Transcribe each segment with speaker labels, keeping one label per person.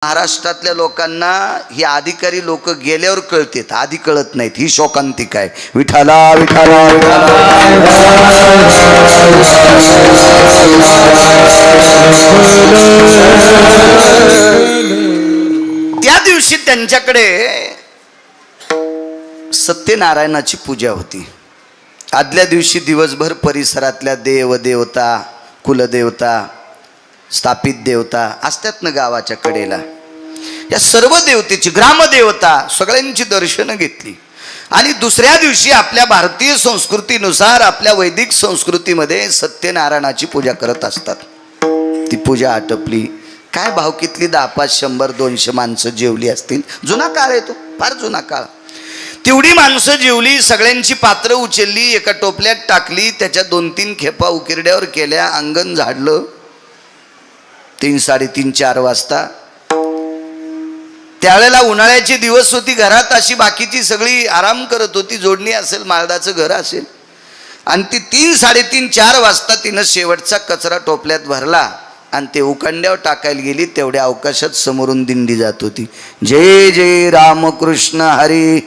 Speaker 1: महाराष्ट्रातल्या लोकांना ही अधिकारी लोक गेल्यावर कळतात, आधी कळत नाहीत. ही शोकांतिक आहे. विठाला विठाला त्या दिवशी त्यांच्याकडे सत्यनारायणाची पूजा होती. आदल्या दिवशी दिवसभर परिसरातल्या देवदेवता, कुलदेवता, स्थापित देवता असतात ना गावाच्या कडेला, या सर्व देवतेची, ग्रामदेवता सगळ्यांची दर्शनं घेतली. आणि दुसऱ्या दिवशी आपल्या भारतीय संस्कृतीनुसार, आपल्या वैदिक संस्कृतीमध्ये सत्यनारायणाची पूजा करत असतात. ती पूजा आटपली. काय भावकीतली 10, 5, 100, 200 माणसं जेवली असतील. जुना काळ आहे तो, फार जुना काळ. तेवढी माणसं जेवली, सगळ्यांची पात्र उचलली, एका टोपल्यात टाकली, त्याच्या 2-3 खेपा उकिरड्यावर केल्या, अंगण झाडलं. 3, 3:30, 4 वाजता त्यावेळेला उन्हाळ्याचे दिवस होती. घरात अशी बाकीची सगळी आराम करत होती. जोडणी असेल, माळदाचं घर असेल. आणि ती 3, 3:30, 4 वाजता तिनं शेवटचा कचरा टोपल्यात भरला आणि ते उकंड्यावर टाकायला गेली. तेवढ्या अवकाशात समोरून दिंडी जात होती. जय जय रामकृष्ण हरी,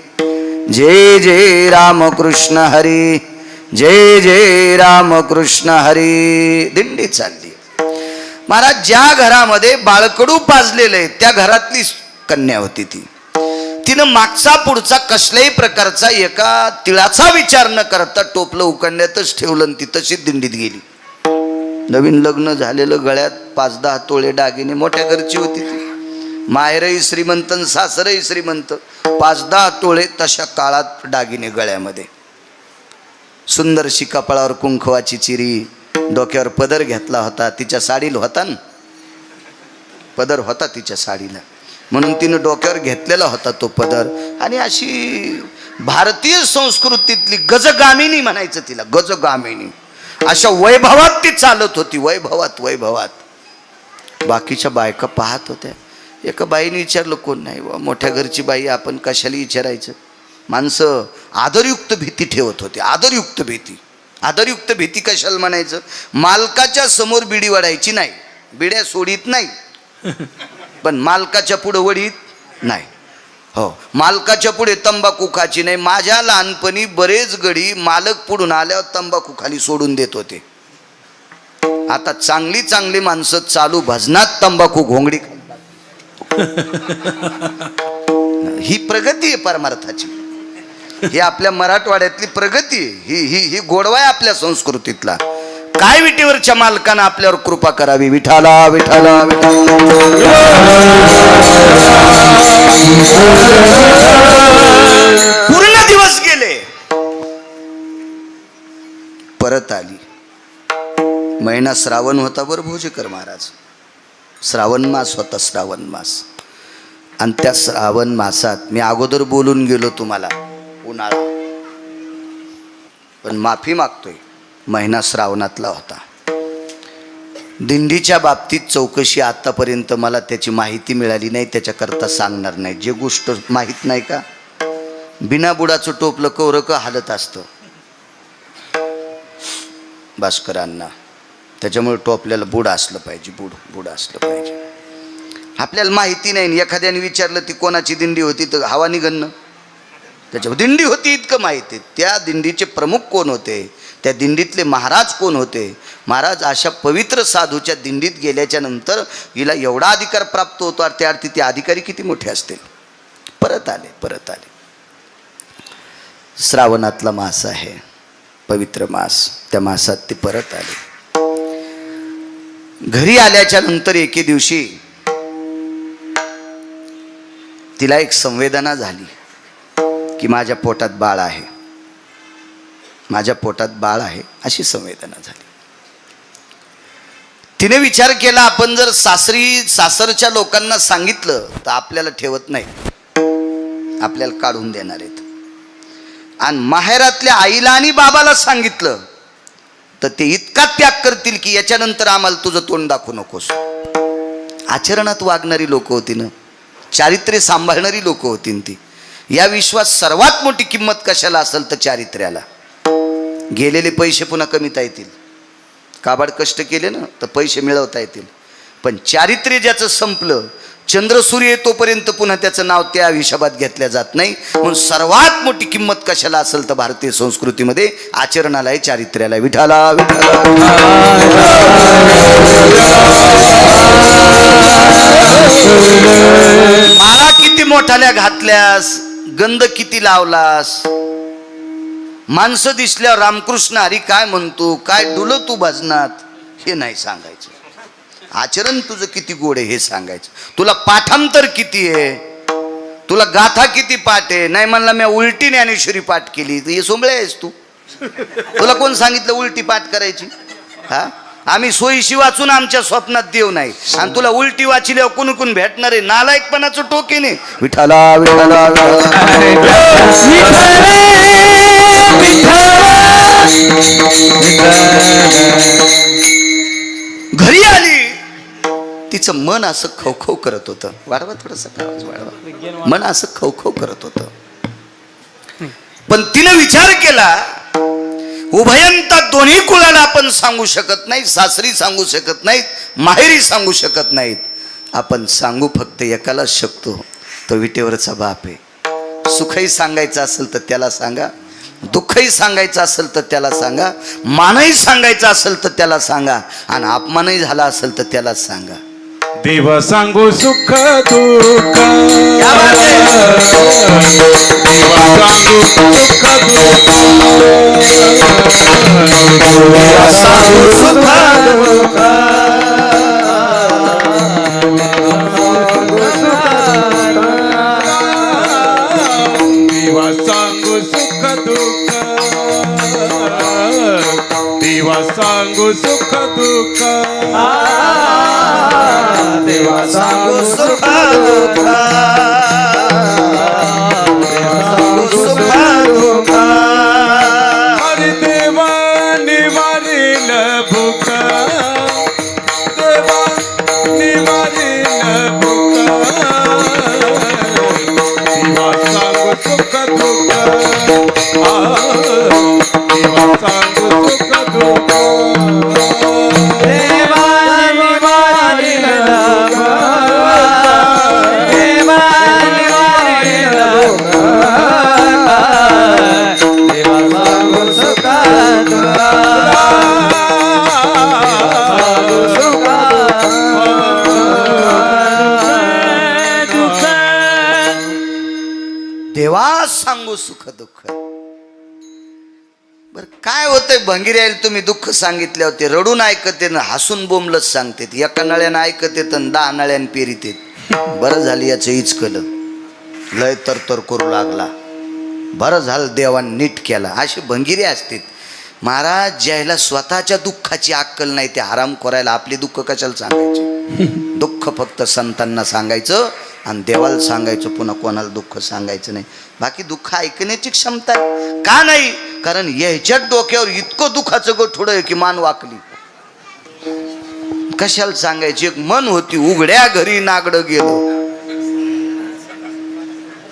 Speaker 1: जय जय रामकृष्ण हरी, जय जय रामकृष्ण हरी. दिंडी चालली. महाराज, ज्या घरामध्ये बाळकडू पाजलेलं आहे त्या घरातली कन्या होती ती. तिनं मागचा पुढचा कसल्याही प्रकारचा एका तिळाचा विचार न करता टोपलं उकंड्यातच ठेवलं आणि ती तशीच दिंडीत गेली. नवीन लग्न झालेलं, गळ्यात 5-10 तोळे दागिने, मोठ्या घरची होती ती. माहेरही श्रीमंत, सासरही श्रीमंत. 5-10 तोळे तशा काळात दागिने गळ्यामध्ये. सुंदरशी कपाळावर कुंकवाची चिरी, डोक्यावर पदर घेतला होता. तिच्या साडीला होता ना पदर, होता तिच्या साडीला, म्हणून तिनं डोक्यावर घेतलेला होता तो पदर. आणि अशी भारतीय संस्कृतीतली गजगामिनी म्हणायचं तिला, गजगामिनी. अशा वैभवात ती चालत होती, वैभवात वैभवात. बाकीच्या बायका पाहत होत्या. एका बाईने विचारलं, कोण नाही बा, मोठ्या घरची बाई, आपण कशाला विचारायचं. माणसं आदरयुक्त भीती ठेवत होती, आदरयुक्त भीती. आदरयुक्त भीती कशाला म्हणायचं. मालकाच्या समोर बिडी वडायची नाही, बिड्या सोडीत नाही, पण मालकाच्या पुढे वडीत नाही. हो, मालकाच्या पुढे तंबाखू खायची नाही. माझ्या लहानपणी बरेच गडी मालक पुढून आल्यावर तंबाखू खाली सोडून देत होते. आता चांगली चांगली माणसं चालू भजनात तंबाखू घोंगडी ही प्रगती आहे परमार्थाची. ही आपल्या मराठवाड्यातली प्रगती आहे. ही गोडवा आहे आपल्या संस्कृतीतला. काय विटेवरच्या मालकानं आपल्यावर कृपा करावी. विठाला विठाला पूर्ण दिवस गेले, परत आली. महिना श्रावण होता बरं भोजेकर महाराज. श्रावण मास होता, श्रावण मास. आणि त्या श्रावण मासात मी अगोदर बोलून गेलो तुम्हाला, उन्हाळा, पण माफी मागतोय, महिना श्रावणातला होता. दिंडीच्या बाबतीत चौकशी आतापर्यंत मला त्याची माहिती मिळाली नाही, त्याच्याकरता सांगणार नाही. जे गोष्ट माहीत नाही का, बिना बुडाचं टोपलं कवरक हालत असतं भास्करांना. त्याच्यामुळे टोपल्याला बुड असलं पाहिजे, बुड असलं पाहिजे. आपल्याला माहिती नाही. एखाद्याने विचारलं ती कोणाची दिंडी होती तर हवा निघणं. त्याच्यावर दिंडी होती इतकं माहिती. त्या दिंडीचे प्रमुख कोण होते, त्या दिंडीतले महाराज कोण होते. महाराज अशा पवित्र साधूच्या दिंडीत गेल्याच्या नंतर हिला एवढा अधिकार प्राप्त होतो. त्या अर्थी ते अधिकारी किती मोठे असतील. परत आले. श्रावणातला मास आहे, पवित्र मास. त्या मासात ते परत आले. घरी आल्याच्या नंतर एके दिवशी तिला एक संवेदना झाली की माझ्या पोटात बाळ आहे, माझ्या पोटात बाळ आहे, अशी संवेदना झाली. तिने विचार केला, आपण जर सासरच्या लोकांना सांगितलं तर आपल्याला ठेवत नाही, आपल्याला काढून देणार आहेत. आणि माहेरातल्या आईला आणि बाबाला सांगितलं तर ते इतका त्याग करतील की याच्यानंतर आम्हाला तुझं तोंड दाखवू नकोस. आचरणात वागणारी लोक होती ना, चारित्र्य सांभाळणारी लोक होती ती. या विश्वात सर्वात मोठी किंमत कशाला असेल तर चारित्र्याला. गेलेले पैसे पुन्हा कमीता येतील, काबाड कष्ट केले ना तर पैसे मिळवता येतील, पण चारित्र्य ज्याचं संपलं चंद्र सूर्य येतोपर्यंत पुन्हा त्याचं नाव त्या हिशोबात घेतल्या जात नाही. म्हणून सर्वात मोठी किंमत कशाला असेल तर भारतीय संस्कृतीमध्ये आचरणाला आहे, चारित्र्याला. विठाला विठाला. माळा किती मोठाल्या घातल्यास, गंध किती लावलास, माणसं दिसल्यावर रामकृष्ण हरी काय म्हणतो, काय डुलं तू भजनात, हे नाही सांगायचं. आचरण तुझं किती गोड आहे हे सांगायचं. तुला पाठांतर किती आहे, तुला गाथा किती पाठ आहे. नाही म्हणला मी उलटी ज्ञानेश्वरी पाठ केली, तर हे सोंबळे आहेस तू. तुला कोण सांगितलं उलटी पाठ करायची? हा, आम्ही सोयीशी वाचून आमच्या स्वप्नात देव नाही, आणि तुला उलटी वाचिल्यावर कोण कोण भेटणार आहे? नालायकपणाचं टोकेने. विठाला विठाला. घरी आली, तिचं मन असं खवखव करत होतं. वाढवा थोडस वाढवा. मन असं खवखव करत होतं. पण तिनं विचार केला, उभयंता दोन्ही कुळाला आपण सांगू शकत नाही, सासरी सांगू शकत नाहीत, माहेरी सांगू शकत नाहीत. आपण सांगू फक्त एकाला शकतो, तो विटेवरचा बाप आहे. सुखही सांगायचं असेल तर त्याला सांगा, दुःखही सांगायचं असेल तर त्याला सांगा, मानही सांगायचं असेल तर त्याला सांगा, आणि अपमानही झाला असेल तर त्यालाच सांगा.
Speaker 2: देव सांगू सुख दुःख, देवा सांगू सुख दुःख, देवा सांगू सुख दुःख, देवा सांगू सुख दुःख,
Speaker 1: देवा सांगू सुख दुःख, सुख दुःख.
Speaker 2: हरि देवा निवारील भूक, देवा निवारील भूक, देवा सांगू सुख दुःख, देवा सांगू सुख दुःख.
Speaker 1: देवा सांगू सुख दुःख. बर काय होतंय भंगीर यायला, तुम्ही दुःख सांगितले होते, रडून ऐकते ना हसून बोंबलच सांगते. एका नळ्यानं ऐकत येत आणि 10 नळ्यानं पेरीत येत. बरं झालं याचं इचकलं, लय तर करू लागला, बरं झालं देवान नीट केला. असे भंगिरे असतात महाराज. ज्याला स्वतःच्या दुःखाची अक्कल नाही ते हराम करायला आपले दुःख कशाला सांगायचे? दुःख फक्त संतांना सांगायचं आणि देवाला सांगायचं, पुन्हा कोणाला दुःख सांगायचं नाही. बाकी दुःख ऐकण्याची क्षमता आहे का नाही? कारण याच्यात डोक्यावर इतकं दुःखाचं गोठोड आहे की मान वाकली. कशाला सांगायची? एक मन होती, उघड्या घरी नागडं गेलं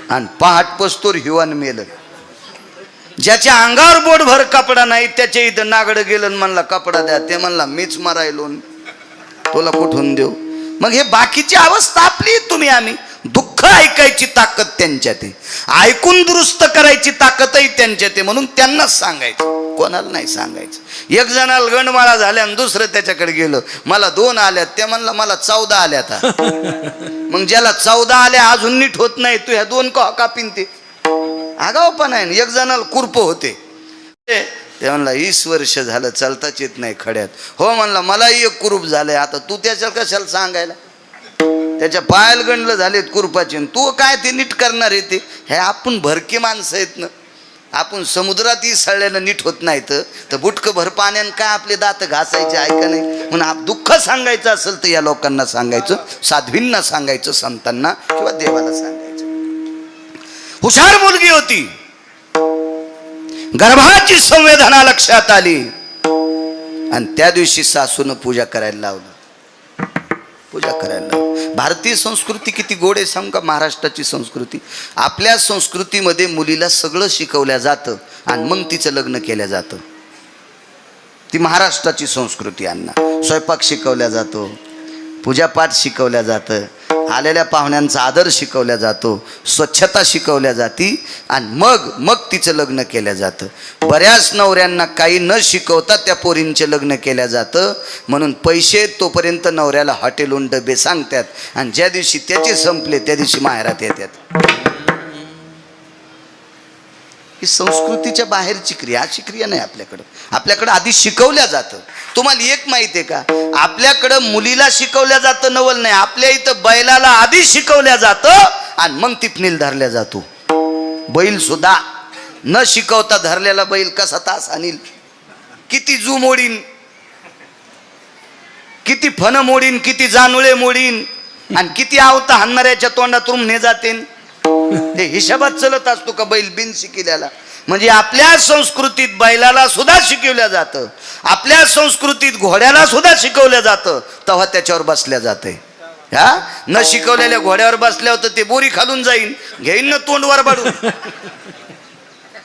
Speaker 1: आणि पहाट पस्तोर हिवान मेलं. ज्याच्या अंगावर बोटभर कपडा नाही त्याच्या इथं नागडं गेलं आणि म्हणला कपडा द्या, ते म्हणला मीच मरायलो, तुला कुठून देऊ? मग हे बाकीची अवस्था आपली, तुम्ही आम्ही. दुःख ऐकायची ताकद त्यांच्यात आहे, ऐकून दुरुस्त करायची ताकदही त्यांच्यात आहे. म्हणून त्यांनाच सांगायचं, कोणाला नाही सांगायचं. एक जणाला गंडमाळा झाल्या आणि दुसरं त्याच्याकडे गेलं, मला 2 आल्यात, ते म्हणला मला 14 आल्यात. मग ज्याला 14 आल्या अजून नीट होत नाही, तू ह्या 2 कापीन ते आगाव पण आहे. एक जणाला कुरप होते, ते म्हणला 20 वर्ष झालं चालताच येत नाही खड्यात. हो म्हणला मलाही एक कुरूप झालंय, आता तू त्याच्याला कशाला सांगायला? त्याच्या पायाला गंडलं झालेत कुरपाचे, तू काय ते नीट करणार आहे? ते हे आपण भरके माणसं आहेत ना. आपण समुद्रातही सळल्यानं नीट होत नाही तर बुटकं भर पाण्यानं काय आपले दात घासायचे आहे का नाही? म्हणून दुःख सांगायचं असेल तर या लोकांना सांगायचं, साध्वींना सांगायचं, संतांना किंवा देवाला सांगायचं. हुशार मुलगी होती, गर्भाची संवेदना लक्षात आली आणि त्या दिवशी सासूनं पूजा करायला लावलं. पूजा करायला लावलं. भारतीय संस्कृती किती गोड आहे सांगू का? महाराष्ट्राची संस्कृती. आपल्या संस्कृतीमध्ये मुलीला सगळं शिकवल्या जातं आणि मग तिचं लग्न केलं जातं. ती महाराष्ट्राची संस्कृती. अण्णा स्वयंपाक शिकवल्या जातो, पूजापाठ शिकवल्या जातं, आलेल्या पाहुण्यांचा आदर शिकवला जातो, स्वच्छता शिकवल्या जाती आणि मग तिचं लग्न केलं जातं. बऱ्याच नवऱ्यांना काही न शिकवता त्या पोरींचे लग्न केलं जातं. म्हणून पैसे तोपर्यंत नवऱ्याला हॉटेलहून डबे सांगतात आणि ज्या दिवशी त्याचे संपले त्या दिवशी माहेरात येतात. ही संस्कृतीच्या बाहेरची क्रिया, अशी क्रिया नाही आपल्याकडं. आपल्याकडं आधी शिकवल्या जातं. तुम्हाला एक माहिती आहे का, आपल्याकडं मुलीला शिकवल्या जातं नवल नाही, आपल्या इथं बैलाला आधी शिकवल्या जातं आणि मग टिपणीला धरल्या जातो. बैल सुद्धा न शिकवता धरलेला बैल कसा तास आणील, किती जू मोडीन, किती फन मोडीन, किती जानुळे मोडीन आणि किती आवता हाणणाऱ्याच्या तोंडातून ने जातेन. ते हिशोबात चलत असतो का बैल बिन शिकलेला. म्हणजे आपल्या संस्कृतीत बैलाला सुद्धा शिकवल्या जातं, आपल्या संस्कृतीत घोड्याला सुद्धा शिकवलं जातं. तेव्हा त्याच्यावर बसल्या जाते. हा न शिकवलेल्या घोड्यावर बसल्या होतं ते बोरी खालून जाईन, घेईन ना तोंडवर बाडून.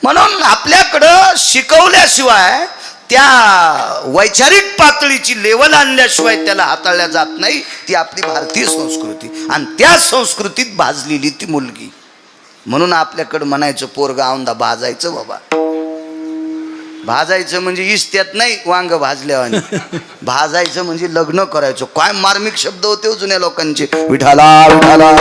Speaker 1: म्हणून आपल्याकडं शिकवल्याशिवाय त्या वैचारिक पातळीची लेवल आणल्याशिवाय त्याला हाताळल्या जात नाही. ती आपली भारतीय संस्कृती आणि त्या संस्कृतीत भाजलेली ती मुलगी. म्हणून आपल्याकडं म्हणायचं पोरगा औंधा भाजायचं. बाबा भाजायचं म्हणजे इस्त्यात नाही वांग भाजल्यावानी, भाजायचं म्हणजे लग्न करायचं. काय मार्मिक शब्द होते जुन्या लोकांचे. विठाला विठाला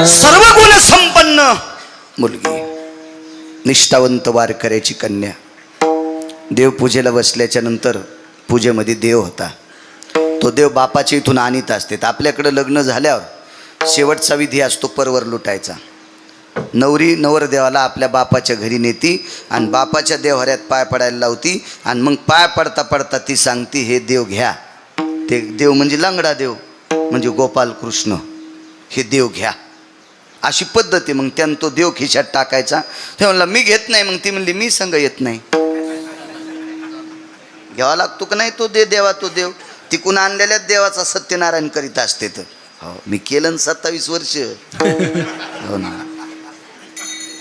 Speaker 1: सर्व गुण संपन्न मुलगी, निष्ठावंत वारकऱ्याची कन्या. देवपूजेला बसल्याच्या नंतर पूजेमध्ये देव होता. तो देव बापाच्या इथून आणीत असते. आपल्याकडं लग्न झाल्यावर शेवटचा विधी असतो परवर लुटायचा. नवरी नवरदेवाला आपल्या बापाच्या घरी नेती आणि बापाच्या देवहऱ्यात पाय पडायला लावती आणि मग पाय पडता पडता ती सांगती, हे देव घ्या. ते देव म्हणजे लंगडा देव, म्हणजे गोपाल कृष्ण, हे देव घ्या. अशी पद्धती. मग त्यानं तो देव खिशात टाकायचा. ते म्हणला मी घेत नाही. मग ती म्हणली मी संग येत नाही. घ्यावा लागतो का नाही तो दे देवा. तो देव तिकून आणलेल्या देवाचा सत्यनारायण करीत असते. तर हो मी केलं 27 वर्ष. हो ना.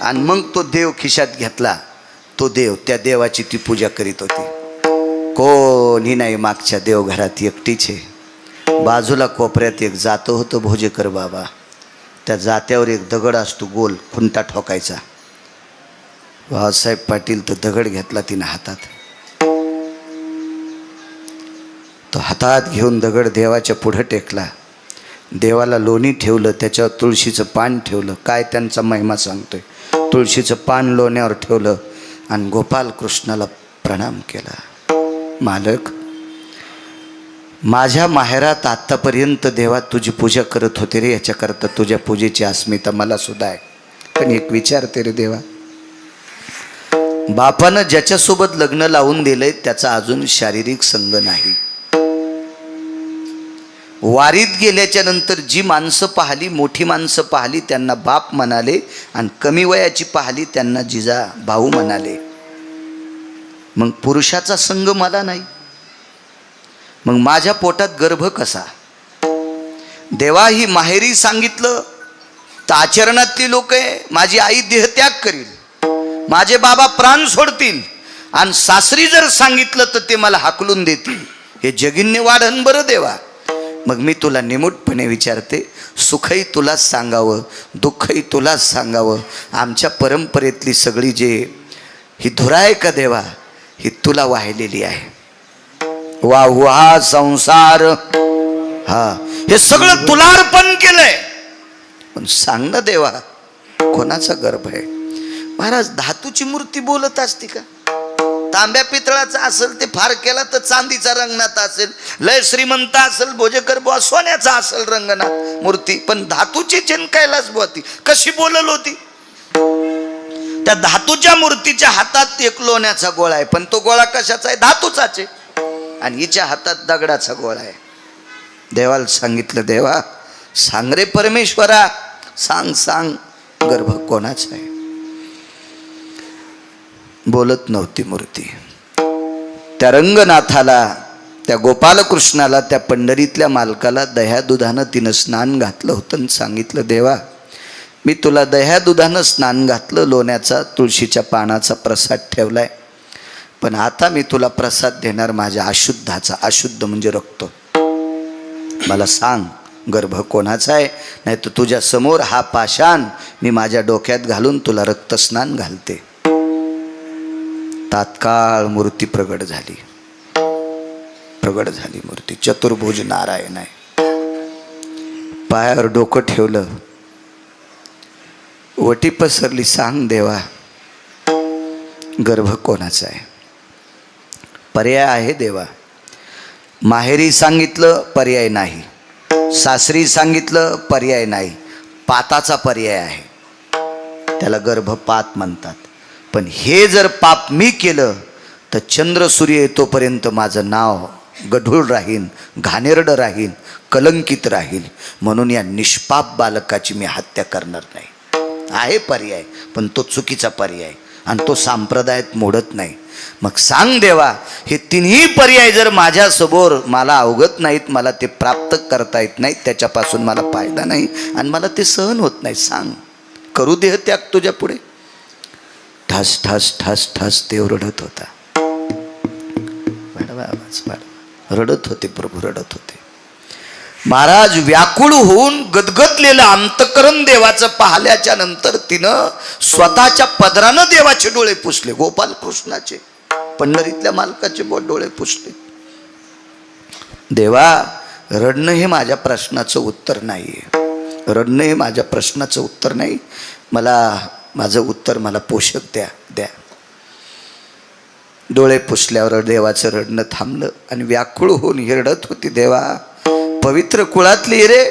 Speaker 1: आणि मग तो देव खिशात घेतला. तो देव, त्या देवाची ती पूजा करीत होती. कोणी नाही मागच्या देवघरात, एकटीच आहे. बाजूला कोपऱ्यात एक जातं होतं भोजेकर बाबा. त्या जात्यावर एक दगड असतो गोल, खुंटा ठोकायचा. भाऊसाहेब पाटील तो दगड घेतला तिने हातात. तो हातात घेऊन दगड देवाच्या पुढं टेकला. देवाला लोणी ठेवलं, त्याच्यावर तुळशीचं पान ठेवलं. काय त्यांचा महिमा सांगतोय. तुळशीचं पान लोण्यावर ठेवलं आणि गोपाल कृष्णाला प्रणाम केला. मालक, माझ्या माहेरात आत्तापर्यंत देवा तुझी पूजा करत होते रे, याच्याकरता तुझ्या पूजेची अस्मिता मला सुद्धा आहे. पण एक विचारते रे देवा, बापानं ज्याच्यासोबत लग्न लावून दिलंय त्याचा अजून शारीरिक संग नाही. वारीत गेल्याच्या नंतर जी माणसं पाहिली, मोठी माणसं पाहिली त्यांना बाप म्हणाले आणि कमी वयाची पाहिली त्यांना जिजा भाऊ म्हणाले. मग पुरुषाचा संग मला नाही, मग माझ्या पोटात गर्भ कसा? देवा ही माहेरी सांगितलं तर आचरणातली लोक आहे. माझी आई देहत्याग करील, माझे बाबा प्राण सोडतील आणि सासरी जर सांगितलं तर ते मला हाकलून देतील. हे जगिन्य वाढन बरं देवा. मग मी तुला निमूटपणे विचारते, सुखही तुलाच सांगावं, दुःखही तुलाच सांगावं. आमच्या परंपरेतली सगळी जे ही धुरा आहे का देवा, ही तुला वाहिलेली आहे. वाहुहा संसार, हा हे सगळं तुला अर्पण केलंय. पण सांग ना देवा, कोणाचा गर्भ आहे? महाराज, धातूची मूर्ती बोलत असते का? तांब्या पितळाचा असेल ते फार केला तर चांदीचा रंगनाथ असेल, लय श्रीमंत असेल भोजेकर बुवा सोन्याचा असेल रंगनाथ मूर्ती, पण धातूची चिनकायलाच होती. कशी बोलल होती? त्या धातूच्या मूर्तीच्या हातात एक लोण्याचा गोळा आहे, पण तो गोळा कशाचा आहे? धातूचाच आहे. आणि हिच्या हातात दगडाचा गोळा आहे. देवाला सांगितलं, देवा सांग रे परमेश्वरा, सांग सांग गर्भ कोणाचा आहे? बोलत नव्हती मूर्ती. त्या रंगनाथाला, त्या गोपालकृष्णाला, त्या पंढरीतल्या मालकाला दह्या दुधानं तिनं स्नान घातलं होतं आणि सांगितलं, देवा मी तुला दह्या दुधानं स्नान घातलं, लोण्याचा तुळशीच्या पानाचा प्रसाद ठेवलाय, पण आता मी तुला प्रसाद देणार माझ्या अशुद्धाचा. अशुद्ध म्हणजे रक्त. मला सांग गर्भ कोणाचा आहे, नाही तर तुझ्या समोर हा पाषाण मी माझ्या डोक्यात घालून तुला रक्तस्नान घालते. तात्काळ मूर्ती प्रगट झाली. प्रगट झाली मूर्ती. चतुर्भुज नारायण आहे. पायावर डोकं ठेवलं, वटी पसरली. सांग देवा गर्भ कोणाचा आहे. पर्याय आहे देवा. माहेरी सांगितलं पर्याय नाही, सासरी सांगितलं पर्याय नाही, पाताचा पर्याय आहे. त्याला गर्भपात म्हणतात. पण हे जर पाप मी केलं तर चंद्र सूर्य येतोपर्यंत माझं नाव गढूळ राहीन, घाणेरडं राहीन, कलंकित राहील. म्हणून या निष्पाप बालकाची मी हत्या करणार नाही. आहे पर्याय, पण तो चुकीचा पर्याय आणि तो संप्रदायात मोडत नाही. मग सांग देवा, हे तिन्ही पर्याय जर माझ्यासमोर मला अवगत नाहीत, मला ते प्राप्त करता येत नाहीत, त्याच्यापासून मला फायदा नाही आणि मला ते सहन होत नाही. सांग करू देह त्याग तुझ्या पुढे. ठस ठस ठस ठस देव रडत होता. आवाज रडत होते प्रभू, रडत होते. महाराज व्याकुळ होऊन गदगदलेलं अंतकरण देवाचं पाहिल्याच्या नंतर तिनं स्वतःच्या पदरानं देवाचे डोळे पुसले. गोपाल कृष्णाचे, पंढरीतल्या मालकाचे डोळे पुसले. देवा रडणं हे माझ्या प्रश्नाचं उत्तर नाहीये. रडणं हे माझ्या प्रश्नाचं उत्तर नाही. मला माझं उत्तर मला पोषक द्या. डोळे पुसल्यावर देवाचं रडणं थांबलं आणि व्याकुळ होऊन ही रडत होती. देवा पवित्र कुळातली रे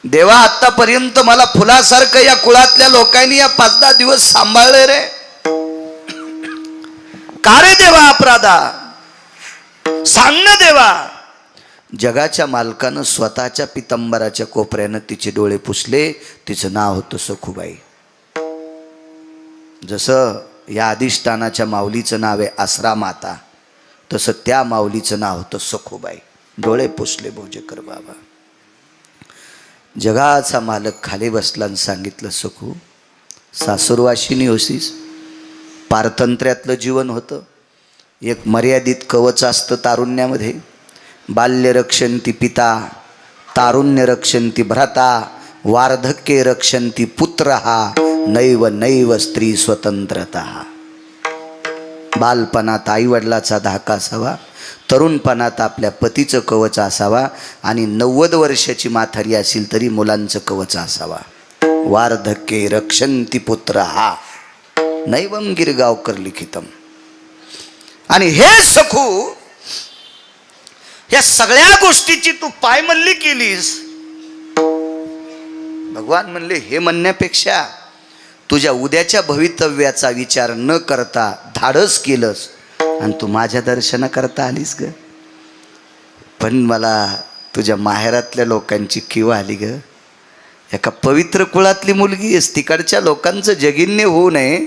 Speaker 1: देवा, आतापर्यंत मला फुलासारखं या कुळातल्या लोकांनी या 5-10 दिवस सांभाळले रे. का रे देवा अपराधा, सांग ना देवा. जगाच्या मालकानं स्वतःच्या पितंबराच्या कोपऱ्यानं तिचे डोळे पुसले. तिचं नाव होतं सखुबाई. जसं या अधिष्ठानाच्या माऊलीचं नाव आहे आसरा माता, तसं त्या माऊलीचं नाव होतं सखुबाई. डोळे पुसले भोजेकर बाबा. जगाचा मालक खाली बसला आणि सांगितलं, सखू सासुरवाशिनी होशीस. पारतंत्र्यातलं जीवन होतं. एक मर्यादित कवच असतं तारुण्यामध्ये. बाल्य रक्षंती पिता, तारुण्य रक्षंती भ्राता, वार्धक्ये रक्षंती पुत्र, नैव नैव स्त्री स्वतंत्रता. बालपणात आईवडिलाचा धाका असावा, तरुणपणात आपल्या पतीचं कवच असावा आणि 90 वर्षाची म्हातारी असेल तरी मुलांचं कवच असावा. वार्धक्ये रक्षंती पुत्र, नैवम गिरगावकर लिखितम. आणि हे सखू, या सगळ्या गोष्टीची तू पायमल्ली केलीस. भगवान म्हणले, हे म्हणण्यापेक्षा तुझ्या उद्याच्या भवितव्याचा विचार न करता धाडस केलंस आणि तू माझ्या दर्शनाकरता आलीस ग. पण मला तुझ्या माहेरातल्या लोकांची किंवा आली ग. एका पवित्र कुळातली मुलगी आहेस, तिकडच्या लोकांचं जगिन्य होऊ नये,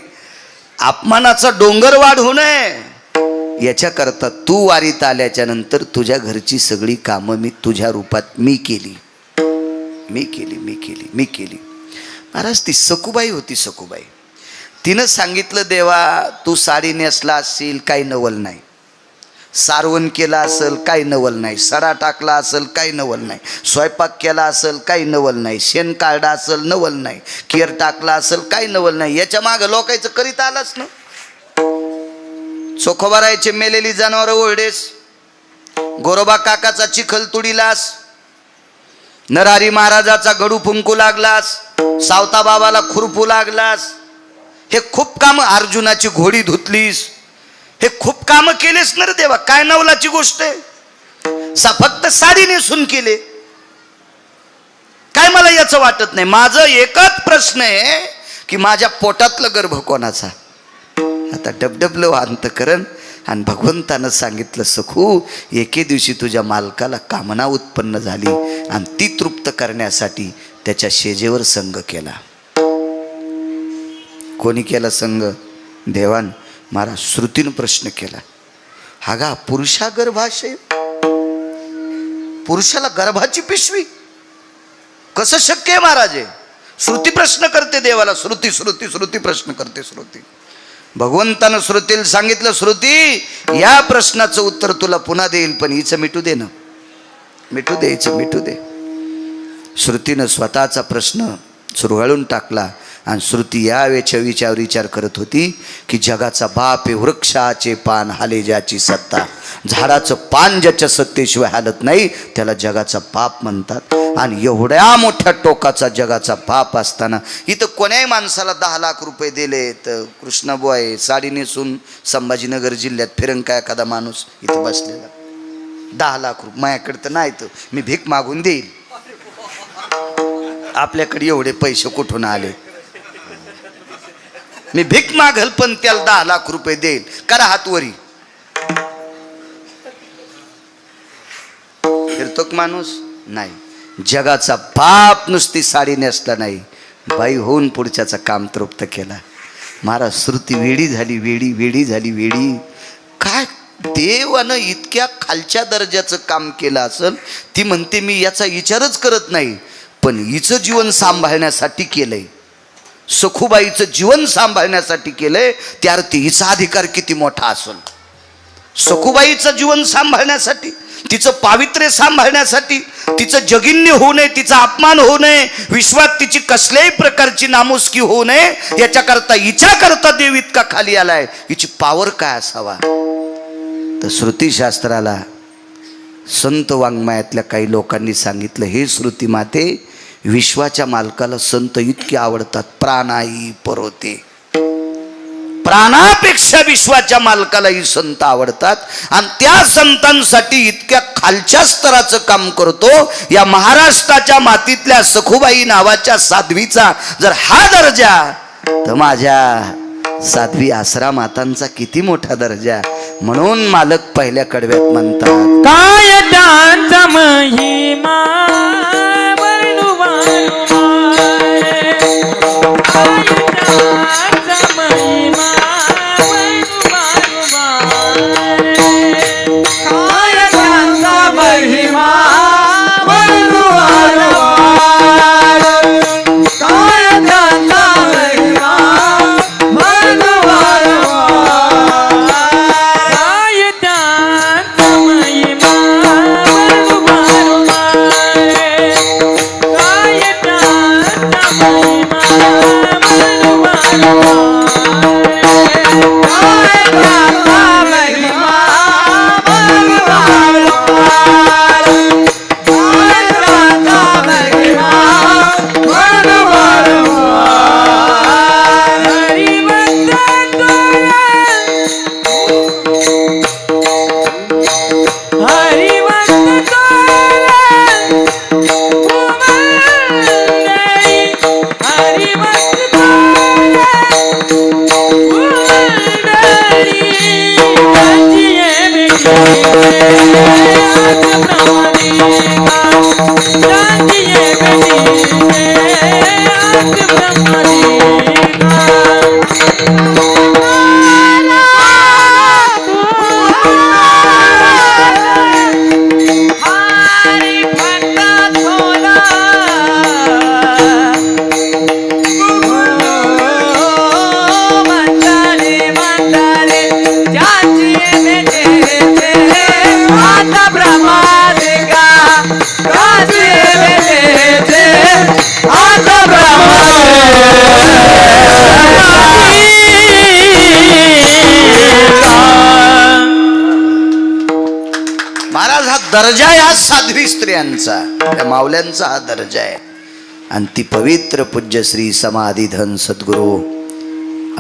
Speaker 1: अपमानाचा डोंगर वाढ होऊ नये, याच्याकरता तू वारीत आल्याच्या नंतर तुझ्या घरची सगळी कामं मी तुझ्या रूपात मी केली. महाराज ती सखुबाई होती. सखुबाई तिनं सांगितलं, देवा तू साडी नेसला असशील काही नवल नाही, सारवण केला असेल काही नवल नाही, सडा टाकला असेल काही नवल नाही, स्वयंपाक केला असेल काही नवल नाही, शेण काढला असेल नवल नाही, केर टाकला असेल काही नवल नाही. याच्या मागं लोकांचं करीत आलास ना. चोखोबारायचे मेलेली जनावरं ओरडेस, गोरोबा काकाचा चिखल तुडीलास, नरहरी महाराजाचा गडू फुंकू लागलास, सावता बाबाला खुरपू लागलास. हे खूप काम, अर्जुनाची घोडी धुतलीस, हे खूप काम केलेस ना रे देवा. काय नवलाची गोष्ट आहे. फक्त साडी नेसून केले काय, मला याचं वाटत नाही. माझं एकच प्रश्न आहे की माझ्या पोटातलं गर्भ कोणाचा. आता डबडबलं अंतकरण आणि भगवंतानं सांगितलं, सखू एके दिवशी तुझ्या मालकाला कामना उत्पन्न झाली आणि ती तृप्त करण्यासाठी त्याच्या शेजेवर संग केला. कोणी केला संग? देवान महाराज श्रुतीनं प्रश्न केला. हागा पुरुषा गर्भाशय, पुरुषाला गर्भाची पिशवी कसं शक्य आहे महाराज? श्रुती प्रश्न करते देवाला. श्रुती प्रश्न करते. श्रुती भगवंतानं श्रुतीला सांगितलं, श्रुती या प्रश्नाचं उत्तर तुला पुन्हा देईल, पण हिचं मिटू दे ना, मिटू दे, हिचं मिटू दे. श्रुतीनं स्वतःचा प्रश्न चुरगाळून टाकला आणि श्रुती या विचार विचार करत होती की जगाचा बाप आहे, वृक्षाचे पान हाले ज्याची सत्ता. झाडाचं पान ज्याच्या सत्तेशिवाय हालत नाही त्याला जगाचा बाप म्हणतात. आणि एवढ्या मोठ्या टोकाचा जगाचा बाप असताना इथं कोण्याही माणसाला 10 लाख रुपये दिले तर कृष्णाबुवा आहे, साडी नेसून संभाजीनगर जिल्ह्यात फिरंग का एखादा माणूस इथं बसलेला, 10 लाख रुपये माझ्याकडे तर नाही, तर मी भीक मागून देईल. आपल्याकडे एवढे पैसे कुठून आले? मी भीक मागल पण त्याला 10 लाख रुपये देईल. करा हातवरी. फिरतो माणूस नाही. जगाचा बाप नुसती साडी नेसला नाही, बाई होऊन पुढच्याचं काम तृप्त केला. महाराज श्रुती वेडी झाली, वेडी वेडी झाली, वेडी. काय देवानं इतक्या खालच्या दर्जाचं काम केलं असेल. ती म्हणते मी याचा विचारच करत नाही, पण हिचं जीवन सांभाळण्यासाठी केलंय, सखूबाईचं जीवन सांभाळण्यासाठी केलंय. त्या अर्थी हिचा अधिकार किती मोठा असेल. सखूबाईचं जीवन सांभाळण्यासाठी, तिचं पावित्र्य सांभाळण्यासाठी, तिचं जगिन्य होऊ नये, तिचा अपमान होऊ नये, विश्वात तिची कसल्याही प्रकारची नामुष्की होऊ नये, याच्याकरता हिच्याकरता देव इतका खाली आलाय. हिची पावर काय असावा. तर श्रुतीशास्त्राला संत वाङ्मयातल्या काही लोकांनी सांगितलं, हे श्रुती माते, विश्वाच्या मालकाला संत इतके आवडतात, प्राणाई परोते. प्राणापेक्षा विश्वाच्या मालकालाही संत आवडतात. आणि त्या संतांसाठी इतक्या खालच्या स्तराचं काम करतो. या महाराष्ट्राच्या मातीतल्या सखूबाई नावाच्या साध्वीचा जर हा दर्जा, तर माझ्या साध्वी आसरा मातांचा किती मोठा दर्जा. म्हणून मालक पहिल्या कडव्यात म्हणतात,
Speaker 3: काय त्यांचा महिमा
Speaker 1: दर्जा या साध्वी स्त्रियांचा, त्या मावल्यांचा हा दर्जा आहे. आणि ती पवित्र पूज्य श्री समाधीधन सद्गुरू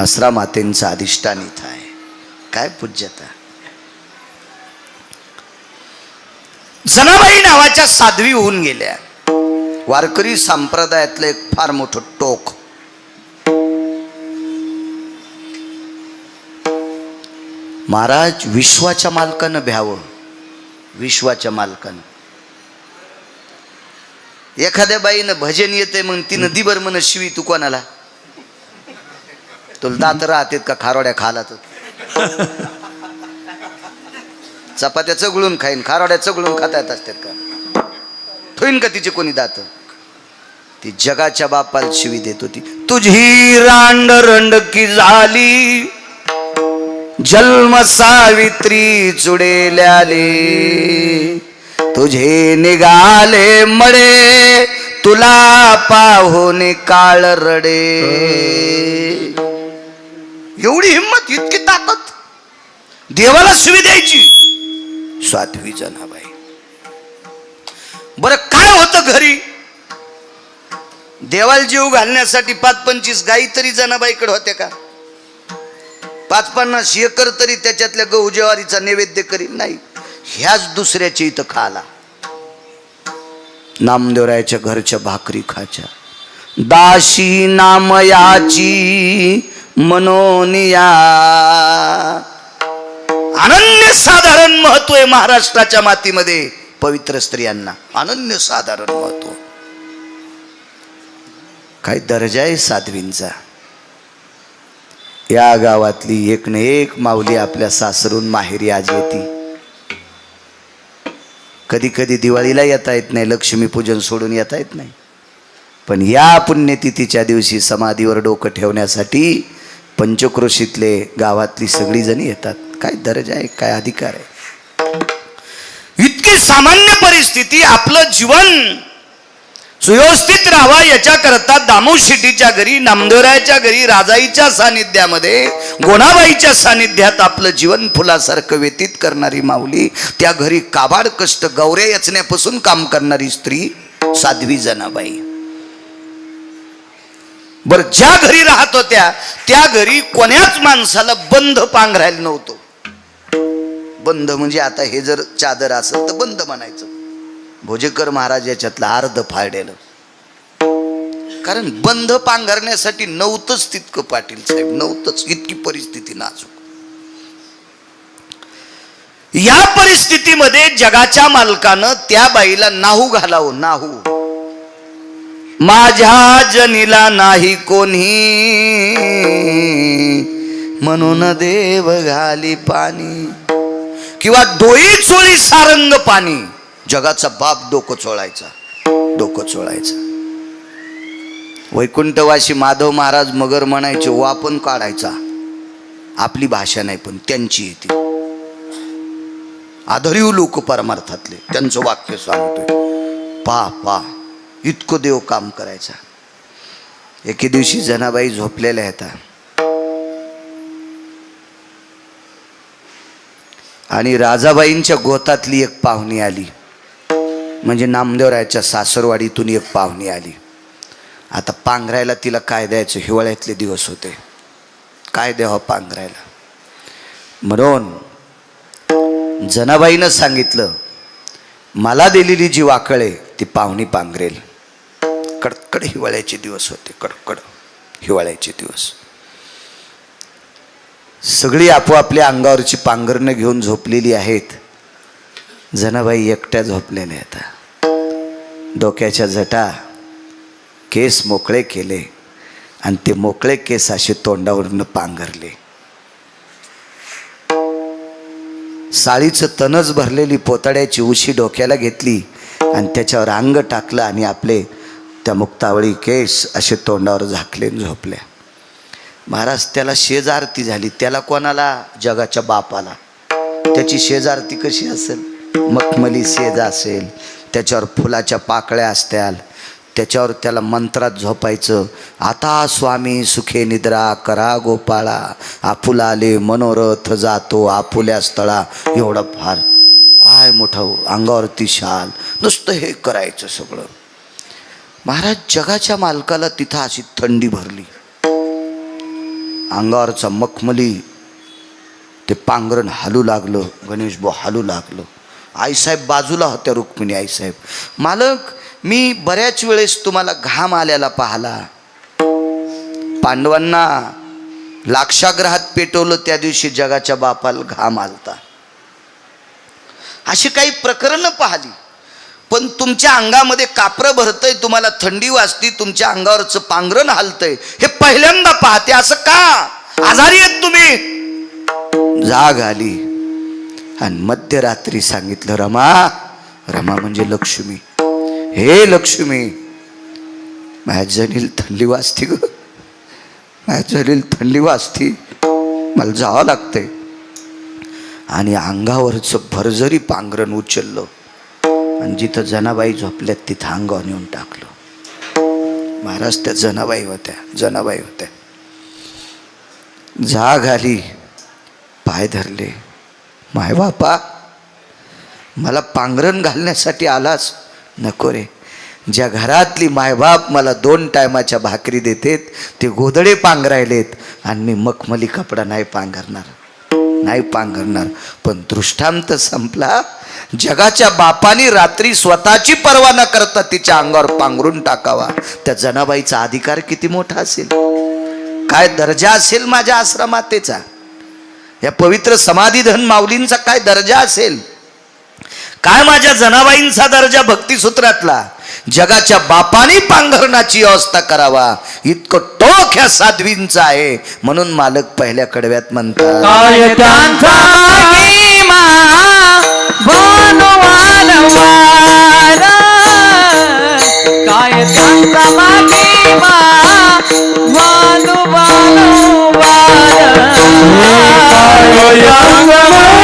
Speaker 1: आसरा मातेंचा अधिष्ठान इथं आहे. काय पूज्यता. जनाबाई नावाच्या साध्वी होऊन गेल्या. वारकरी संप्रदायातलं एक फार मोठं टोक. महाराज विश्वाच्या मालकानं भ्यावं. विश्वाच्या मालकानं एखाद्या बाईनं भजन येते मग ती नदी बर म्हण शिवी तू कोणाला. तुला दात राहतेत का खारोड्या खाला तर चपात्या चगळून खाईन, खारोड्या चगळून खाता येत असतात का? ठोईन का तिचे कोणी दात? ती जगाच्या बापाला शिवी देत होती. तुझी रांड रंडकी झाली जन्म सावित्री चुडेल्याले तुझे निघाले मळे तुला पाहून काळ रडे. एवढी हिंमत, इतकी ताकद देवाला शिवी द्यायची. साध्वी जनाबाई. बरं काय होतं घरी? देवाला जीव घालण्यासाठी 5-25 गायी तरी जनाबाईकडे होत्या का? 5-50 एकर तरी त्याच्यातल्या गहू ज्वारीचा नैवेद्य करीत नाही. ह्याच दुसऱ्याच्या इथं खाला. नामदेवरायाच्या घरच्या भाकरी खाच्या. दाशी नामयाची मनोनिया. अनन्य साधारण महत्व आहे महाराष्ट्राच्या मातीमध्ये पवित्र स्त्रियांना. अनन्य साधारण महत्व. काय दर्जा आहे साध्वींचा. या गावातली एक न एक माऊली आपल्या सासरून माहेरी आज येते. कधी कधी दिवाळीला येता येत नाही, लक्ष्मीपूजन सोडून येता येत नाही, पण या पुण्यतिथीच्या दिवशी समाधीवर डोकं ठेवण्यासाठी पंचक्रोशीतले गावातली सगळी जणी येतात. काय दर्जा आहे, काय अधिकार आहे. इतकी सामान्य परिस्थिती. आपलं जीवन सुव्यवस्थित राहावा याच्याकरता दामू शेट्टीच्या घरी, नामदेवरायाच्या घरी, राजाईच्या सानिध्यामध्ये, गोणाबाईच्या सानिध्यात आपलं जीवन फुलासारखं व्यतीत करणारी माऊली, त्या घरी काबाड कष्ट गौऱ्या याचण्यापासून काम करणारी स्त्री साध्वी जनाबाई. बर, ज्या घरी राहत होत्या त्या घरी कोण्याच माणसाला बंद पांघरायला नव्हतं. बंद म्हणजे आता हे जर चादर असेल तर बंद म्हणायचं. भोजेकर महाराज याच्यातलं अर्ध फाळलेलं. कारण बंद पांघरण्यासाठी नव्हतंच तितकं पाटील साहेब, नव्हतंच. इतकी परिस्थिती नाजूक. या परिस्थितीमध्ये जगाच्या मालकानं त्या बाईला नाहू घालावं. नाहू. माझ्या जनीला नाही कोणी म्हणून देव घाली पाणी, किंवा डोई चोळी सारंग पाणी. जगाचा बाप डोकं चोळायचा, डोकं चोळायचा. वैकुंठवासी माधव महाराज मगर म्हणायचे, वापन काढायचा. आपली भाषा नाही पण त्यांची येते. आदरीव लोक परमार्थातले त्यांचं वाक्य सांगतोय. पा इतकं देव काम करायचा. एके दिवशी जनाबाई झोपलेल्या आहेत आणि राजाबाईंच्या गोतातली एक पाहुणी आली. म्हणजे नामदेवरायाच्या सासरवाडीतून एक पाहुणी आली. आता पांघरायला तिला काय द्यायचं? हिवाळ्यातले दिवस होते. काय द्यावं पांघरायला? म्हणून जनाबाईनं सांगितलं, मला दिलेली जी वाकळ आहे ती पाहुणी पांघरेल. कडकड हिवाळ्याचे दिवस होते. कडकड हिवाळ्याचे दिवस. सगळी आपोआपल्या अंगावरची पांघरणं घेऊन झोपलेली आहेत. जनाबाई एकट्या झोपलेल्या आहेत. डोक्याच्या जटा, केस मोकळे केले आणि ते मोकळे केस असे तोंडावरून पांघरले. साळीचं तणच भरलेली पोताड्याची उशी डोक्याला घेतली आणि त्याच्यावर अंग टाकलं आणि आपले त्या मुक्तावळी केस असे तोंडावर झाकले झोपल्या. महाराज, त्याला शेजारती झाली. त्याला कोणाला? जगाच्या बापाला. त्याची शेजारती कशी असेल? मखमली शेज असेल, त्याच्यावर फुलाच्या पाकळ्या असत्याल, त्याच्यावर त्याला मंत्रात झोपायचं. आता स्वामी सुखे निद्रा करा गोपाळा, आपुलाले मनोरथ जातो आपुल्या स्थळा. एवढं फार काय मोठं अंगावरती शाल, नुसतं हे करायचं सगळं. महाराज, जगाच्या मालकाला तिथं अशी थंडी भरली. अंगावरचा मखमली ते पांघरण हालू लागलं. गणेश भाऊ हालू लागलं. आईसाहेब बाजूला होत्या. रुक्मिणी आईसाहेब, मालक मी बऱ्याच वेळेस तुम्हाला घाम आल्याला पाहला. पांडवांना लाक्षाग्रहात पेटवलं त्या दिवशी जगाच्या बापाला घाम आलता. अशी काही प्रकरणं पाहिली. पण तुमच्या अंगामध्ये कापरं भरतंय, तुम्हाला थंडी वाजती, तुमच्या अंगावरचं पांघरण हलतंय, हे पहिल्यांदा पाहते. असं का? आजारी आहेत तुम्ही? जाग आली आणि मध्यरात्री सांगितलं, रमा. रमा म्हणजे लक्ष्मी. हे लक्ष्मी, माझ्या जनील थंडी वाजती ग, माझ्या जनील थंडी वाजती, मला जावं लागतंय. आणि अंगावरचं भरजरी पांघरण उचललं आणि जिथं जनाबाई झोपल्यात तिथं अंगावर नेऊन टाकलं. महाराज त्या जनाबाई होत्या. जाग आली, पाय धरले. माय बापा, मला पांघरण घालण्यासाठी आलाच? नको रे. ज्या घरातली मायबाप मला 2 टायमाच्या भाकरी देतेत ते गोदडे पांघरायलेत आणि मी मखमली कपडा नाही पांघरणार. पण दृष्टांत संपला. जगाच्या बापानी रात्री स्वतःची पर्वा न करता तिच्या अंगावर पांघरून टाकावा. त्या जनाबाईचा अधिकार किती मोठा असेल, काय दर्जा असेल माझ्या आश्रमातेचा, या पवित्र समाधीधन माऊलींचा काय दर्जा असेल, काय माझ्या जनाबाईंचा दर्जा भक्तिसूत्रातला. जगाच्या बापानी पांघरणाची व्यवस्था करावा इतकं टोक ह्या साध्वींचं आहे. म्हणून मालक पहिल्या कडव्यात म्हणतात,
Speaker 3: काय त्यांचा महिमा बनवान वार, काय त्यांचा महिमा बनवान त्यांचा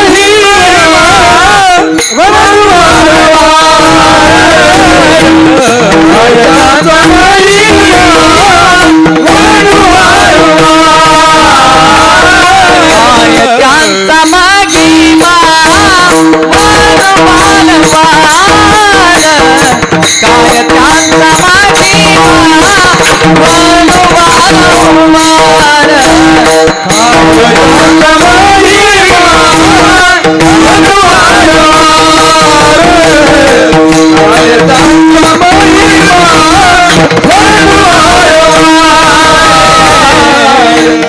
Speaker 3: महिमा वनवान वार, काय त्यांचा महिमा वनवान वार,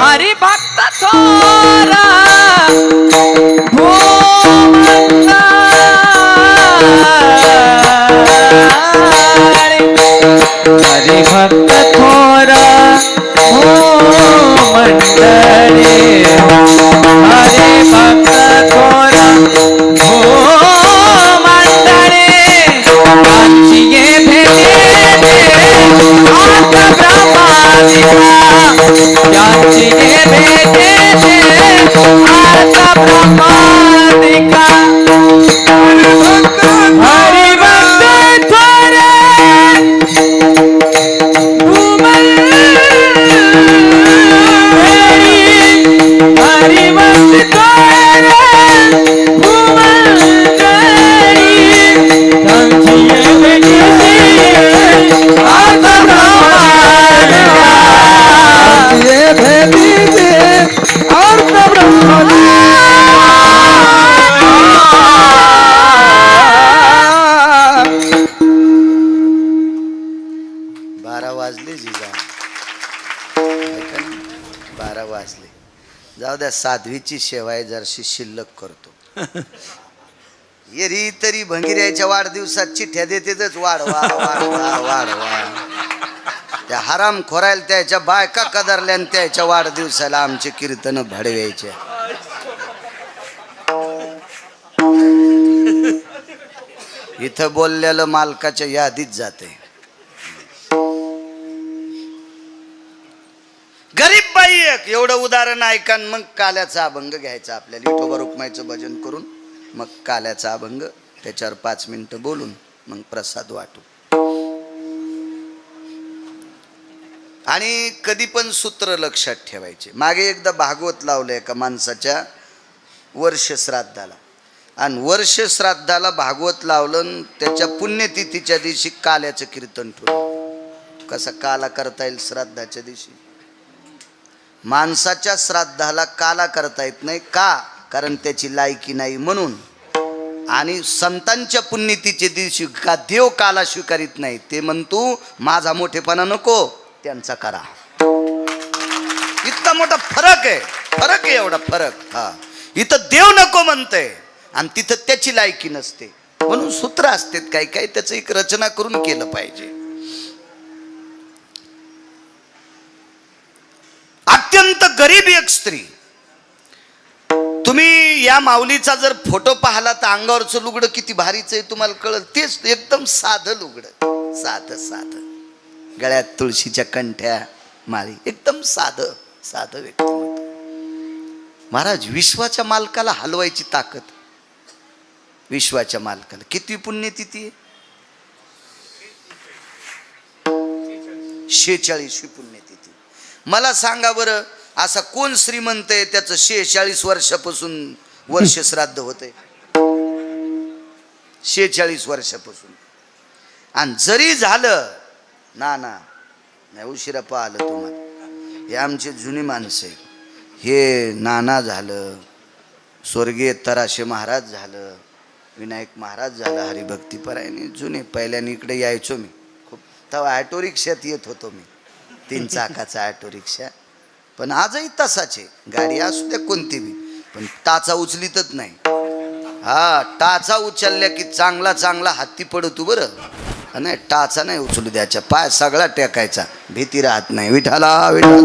Speaker 3: हरी भक्त थोरा हरी भक्त थोरा मंडळे, हरी भक्त थोरा मंडळे, कांची भेटे आता ब्रह्मादिका, कांची भेटे आता ब्रह्मादिका. हरी भक्त थोरा हरी भक्त थोरा भूमंडळी, कांची भेटे आता ब्रह्मादिका, अर्थ ब्रह्मादिका.
Speaker 1: 12 वाजले जिजा, 12 वाजले. जाऊ द्या, साध्वीची सेवा आहे, जरशी शिल्लक करतो. येरी तरी भंगिऱ्याच्या वाढदिवसात चिठ्ठ्या देतेच, वाढवा वाढवा वाढवा. त्या हराम खोरायला त्याच्या बायका कदरल्या आणि त्याच्या वाढदिवसाला आमचे कीर्तन भडवायचे. इथं बोललेलं मालकाच्या यादीत जाते. गरीब बाई एक एवढं उदाहरण ऐका, मग काल्याचा अभंग घ्यायचा आपल्याला. विठोबा रुक्माईचं भजन करून मग काल्याचा अभंग, त्याच्यावर 5 मिनिटं बोलून मग प्रसाद वाटू. आणि कधी पण सूत्र लक्षात ठेवायचे. मागे एकदा भागवत लावलं एका माणसाच्या वर्ष श्राद्धाला, आणि वर्ष श्राद्धाला भागवत लावलं. त्याच्या पुण्यतिथीच्या दिवशी काल्याचं कीर्तन ठेवलं. कसं काला करता येईल श्राद्धाच्या दिवशी? माणसाच्या श्राद्धाला काला करता येत नाही. का? कारण त्याची लायकी नाही म्हणून. आणि संतांच्या पुण्यतिथीच्या दिवशी का देव काला स्वीकारित नाही. ते म्हणतो माझा मोठेपणा नको, त्यांचा करा. इतका मोठा फरक आहे एवढा फरक. हा, इथं देव नको म्हणतंय आणि तिथं त्याची लायकी नसते. म्हणून सूत्र असतात काही काही, त्याचं एक रचना करून केलं पाहिजे. अत्यंत गरीब एक स्त्री. तुम्ही या माऊलीचा जर फोटो पाहिला तर अंगावरचं लुगडं किती भारीच आहे तुम्हाला कळत. तेच एकदम साधं लुगडं, साधं. गळ्यात तुळशीच्या कंठ्या माळी, एकदम साधं व्यक्तिमत्व. महाराज विश्वाच्या मालकाला हलवायची ताकद, विश्वाच्या मालकाला. किती पुण्यतिथी आहे? 46वी पुण्यतिथी. मला सांगा बरं, असा कोण श्रीमंत आहे त्याचं 46 वर्षापासून वर्ष श्राद्ध होतंय? 46 वर्षापासून. आणि जरी झालं ना नाही, उशिरा पाहिलं तुम्हाला. हे आमचे जुनी माणसं आहे. हे नाना झालं, स्वर्गीय तराशे महाराज झालं, विनायक महाराज झालं, हरिभक्तीपरायणे जुने. पहिल्याने इकडे यायचो मी खूप. तेव्हा ॲटो रिक्षात येत होतो मी, 3 चाकाचा ॲटो रिक्षा. पण आजही तसाच आहे. गाडी असू द्या कोणती बी, पण टाचा उचलीतच नाही. हा, टाचा उचलल्या की चांगला चांगला हत्ती पडतो बरं. नाही, टाचा नाही उचलू द्यायचा, पाय सगळा टेकायचा, भीती राहत नाही. विठाला विठाला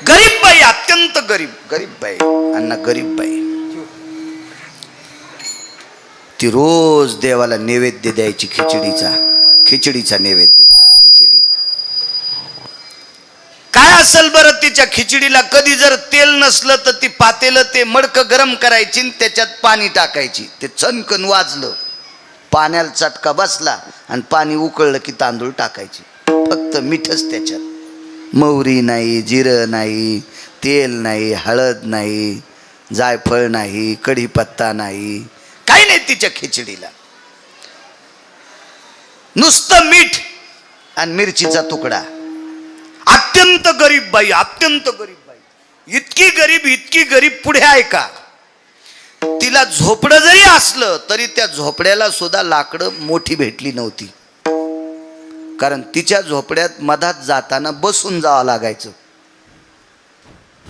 Speaker 1: गरीब बाई, अत्यंत गरीब, गरीब बाई, अण्णा गरीब बाई. ती रोज देवाला नैवेद्य द्यायची, खिचडीचा नैवेद्य. खिचडी काय असेल बरं तिच्या खिचडीला? कधी जर तेल नसलं तर ती पातेलं ते मडकं गरम करायची आणि त्याच्यात पाणी टाकायची. ते चणकन वाजलं, पाण्याला चटका बसला आणि पाणी उकळलं की तांदूळ टाकायची. फक्त मीठच त्याच्यात, मोहरी नाही, जिरं नाही, तेल नाही, हळद नाही, जायफळ नाही, कढीपत्ता नाही, काही नाही तिच्या खिचडीला. नुसतं मीठ आणि मिरचीचा तुकडा. अत्यंत गरीब बाई, अत्यंत गरीब बाई. इतकी गरीब पुढे आहे का, तिला झोपडं जरी असलं तरी त्या झोपड्याला सुद्धा लाकडं मोठी भेटली नव्हती. कारण तिच्या झोपड्यात मधात जाताना बसून जावं लागायचं.